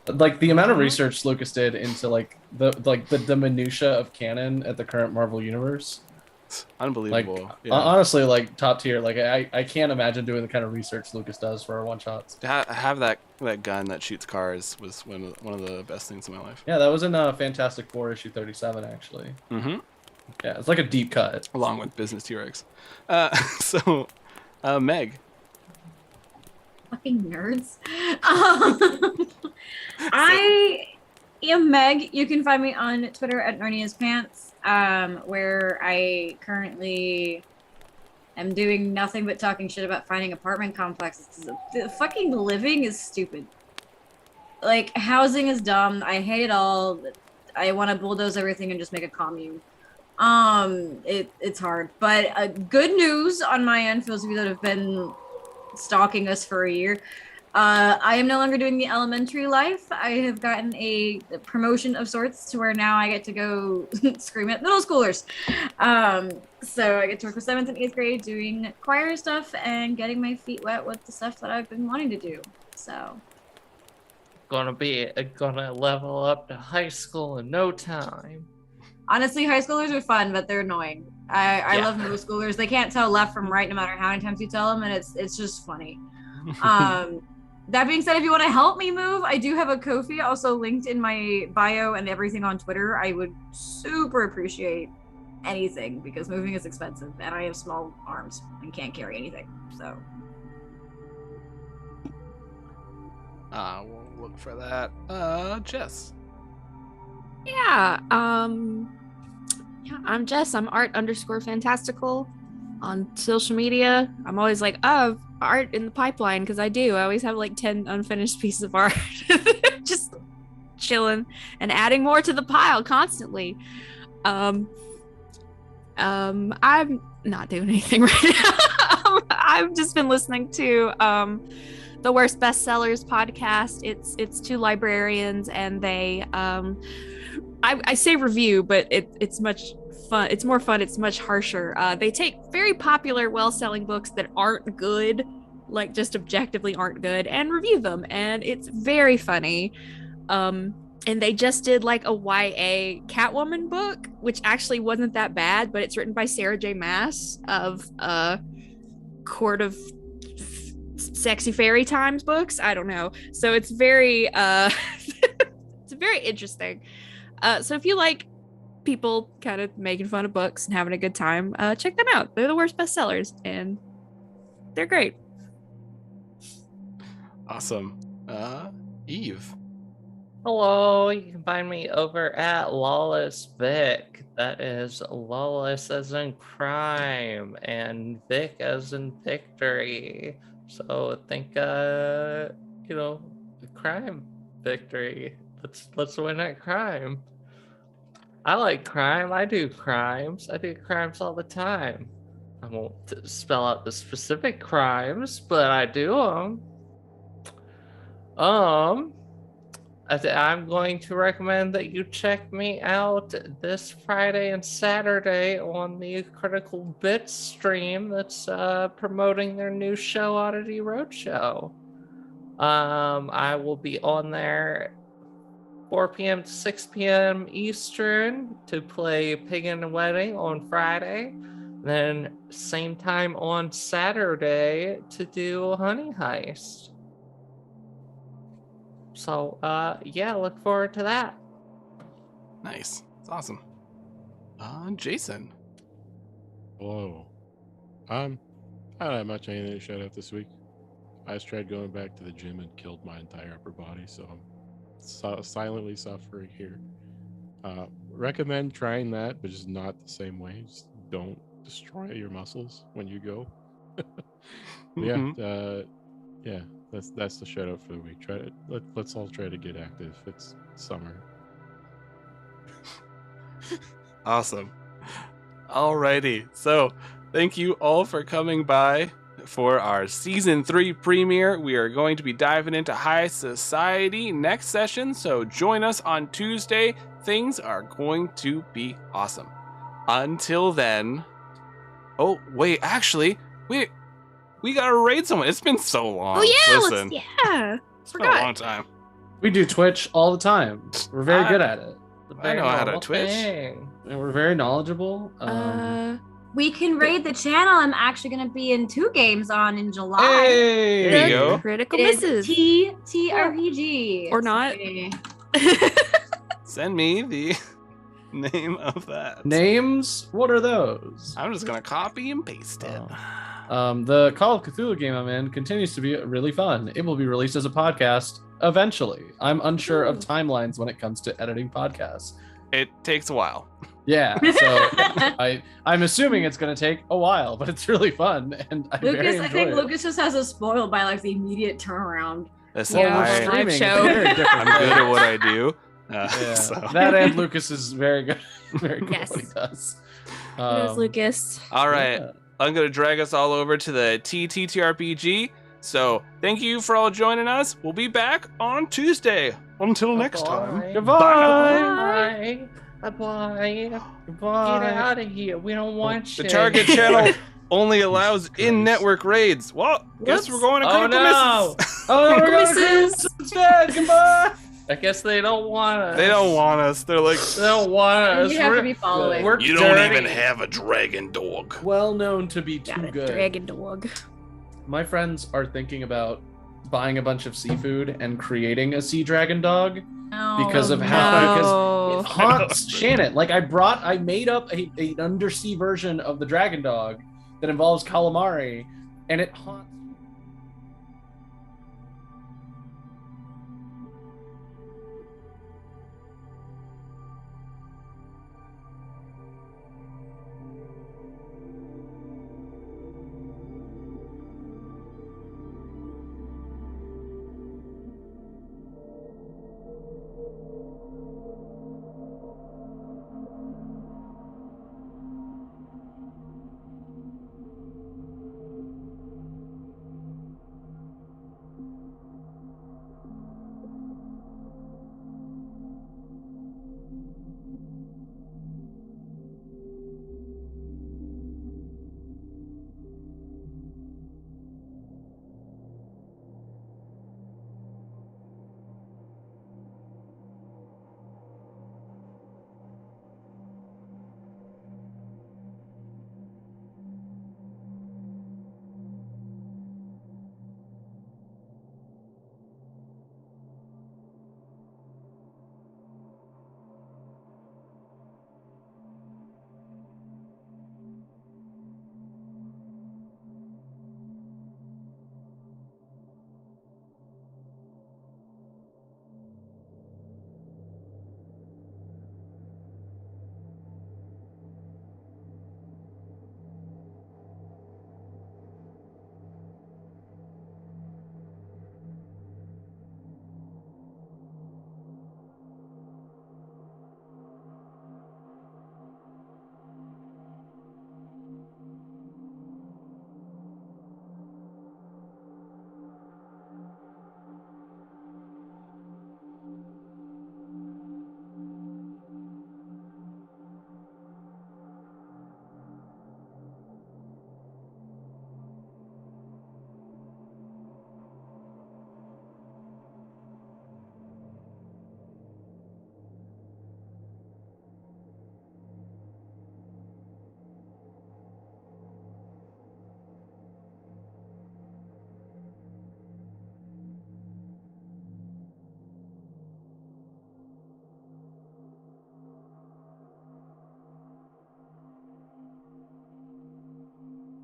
Like the amount of research Lucas did into like the minutia of canon at the current Marvel universe, unbelievable. Like, honestly, like top tier. Like I can't imagine doing the kind of research Lucas does for our one-shots. To have that gun that shoots cars was one of the best things in my life. Yeah, that was in Fantastic Four issue 37 actually. Mm-hmm. Yeah, it's like a deep cut. Along with Business T-Rex. So, Meg. Fucking nerds. I am Meg. You can find me on Twitter at Narnia's Pants, where I currently am doing nothing but talking shit about finding apartment complexes. The fucking living is stupid. Like, housing is dumb. I hate it all. I want to bulldoze everything and just make a commune. It's hard, but good news on my end for those of you that have been stalking us for a year. I am no longer doing the elementary life. I have gotten a promotion of sorts to where now I get to go scream at middle schoolers. So I get to work with 7th and 8th grade doing choir stuff and getting my feet wet with the stuff that I've been wanting to do. So gonna level up to high school in no time. honestly, high schoolers are fun, but they're annoying. I love middle schoolers. They can't tell left from right no matter how many times you tell them, and it's just funny. That being said, if you want to help me move, I do have a Ko-fi also linked in my bio and everything on Twitter. I would super appreciate anything because moving is expensive, and I have small arms and can't carry anything. So we'll look for that. Jess. Yeah, I'm Jess. I'm art_fantastical on social media. I'm always like, oh, art in the pipeline, because I do. I always have like 10 unfinished pieces of art just chilling and adding more to the pile constantly. I'm not doing anything right now. I've just been listening to the Worst Bestsellers podcast. It's two librarians, and they I say review, but it's much fun. It's more fun. It's much harsher. They take very popular, well-selling books that aren't good, like just objectively aren't good, and review them, and it's very funny. And they just did like a YA Catwoman book, which actually wasn't that bad, but it's written by Sarah J. Maas of Court of Sexy Fairy Times books. I don't know. So it's very it's very interesting. So if you like people kind of making fun of books and having a good time, check them out. They're the worst bestsellers, and they're great. Awesome. Eve. Hello, you can find me over at Lawless Vic. That is Lawless as in crime and Vic as in victory. So think, crime victory. Let's win at crime. I like crime. I do crimes. I do crimes all the time. I won't spell out the specific crimes, but I do them. I'm going to recommend that you check me out this Friday and Saturday on the Critical Bits stream that's promoting their new show, Oddity Roadshow. I will be on there 4 p.m. to 6 p.m. Eastern to play Pig in the Wedding on Friday. Then same time on Saturday to do Honey Heist. So, look forward to that. Nice. That's awesome. Jason. Whoa. I don't have much anything to shout out this week. I just tried going back to the gym and killed my entire upper body, so I'm silently suffering here. Recommend trying that, but just not the same way. Just don't destroy your muscles when you go. That's the shout out for the week. Let's all try to get active. It's summer. Awesome. Alrighty. So thank you all for coming by for our season 3 premiere. We are going to be diving into high society next session, so join us on Tuesday. Things are going to be awesome. Until then. Oh wait, actually, we gotta raid someone. It's been so long. Oh yeah, Listen, it's been a long time. We do Twitch all the time. We're very good at it. I know how to Twitch. And we're very knowledgeable. We can raid the channel. I'm actually going to be in 2 games on in July. Hey! There you go. Critical It misses. is TTRPG. Or not. Send me the name of that. Names? What are those? I'm just gonna copy and paste it. The Call of Cthulhu game I'm in continues to be really fun. It will be released as a podcast eventually. I'm unsure of timelines when it comes to editing podcasts. It takes a while. Yeah, so I'm assuming it's going to take a while, but it's really fun, and I think Lucas just has us spoiled by like the immediate turnaround. Listen, Well, we're live streaming. It's show. very different. I'm good at what I do. Yeah, So. that and Lucas is very good. Very good at what he Yes. does. It is Lucas. All right. Yeah. I'm going to drag us all over to the TTRPG. So thank you for all joining us. We'll be back on Tuesday. Until next time. Goodbye. Bye. Goodbye. Get out of here. We don't want The you. target channel only allows in-network raids. Well, guess we're going to Oh critical no! misses. Oh, we're going to Misses. Christmas instead. Goodbye. I guess they don't want us. They don't want us. They're like, They don't want us. You have to be following. We're You don't dirty. even have a dragon dog. Well known to be Got too a good. dragon dog. My friends are thinking about buying a bunch of seafood and creating a sea dragon dog because of how because it haunts Shannon. Like I made up an undersea version of the dragon dog that involves calamari, and it haunts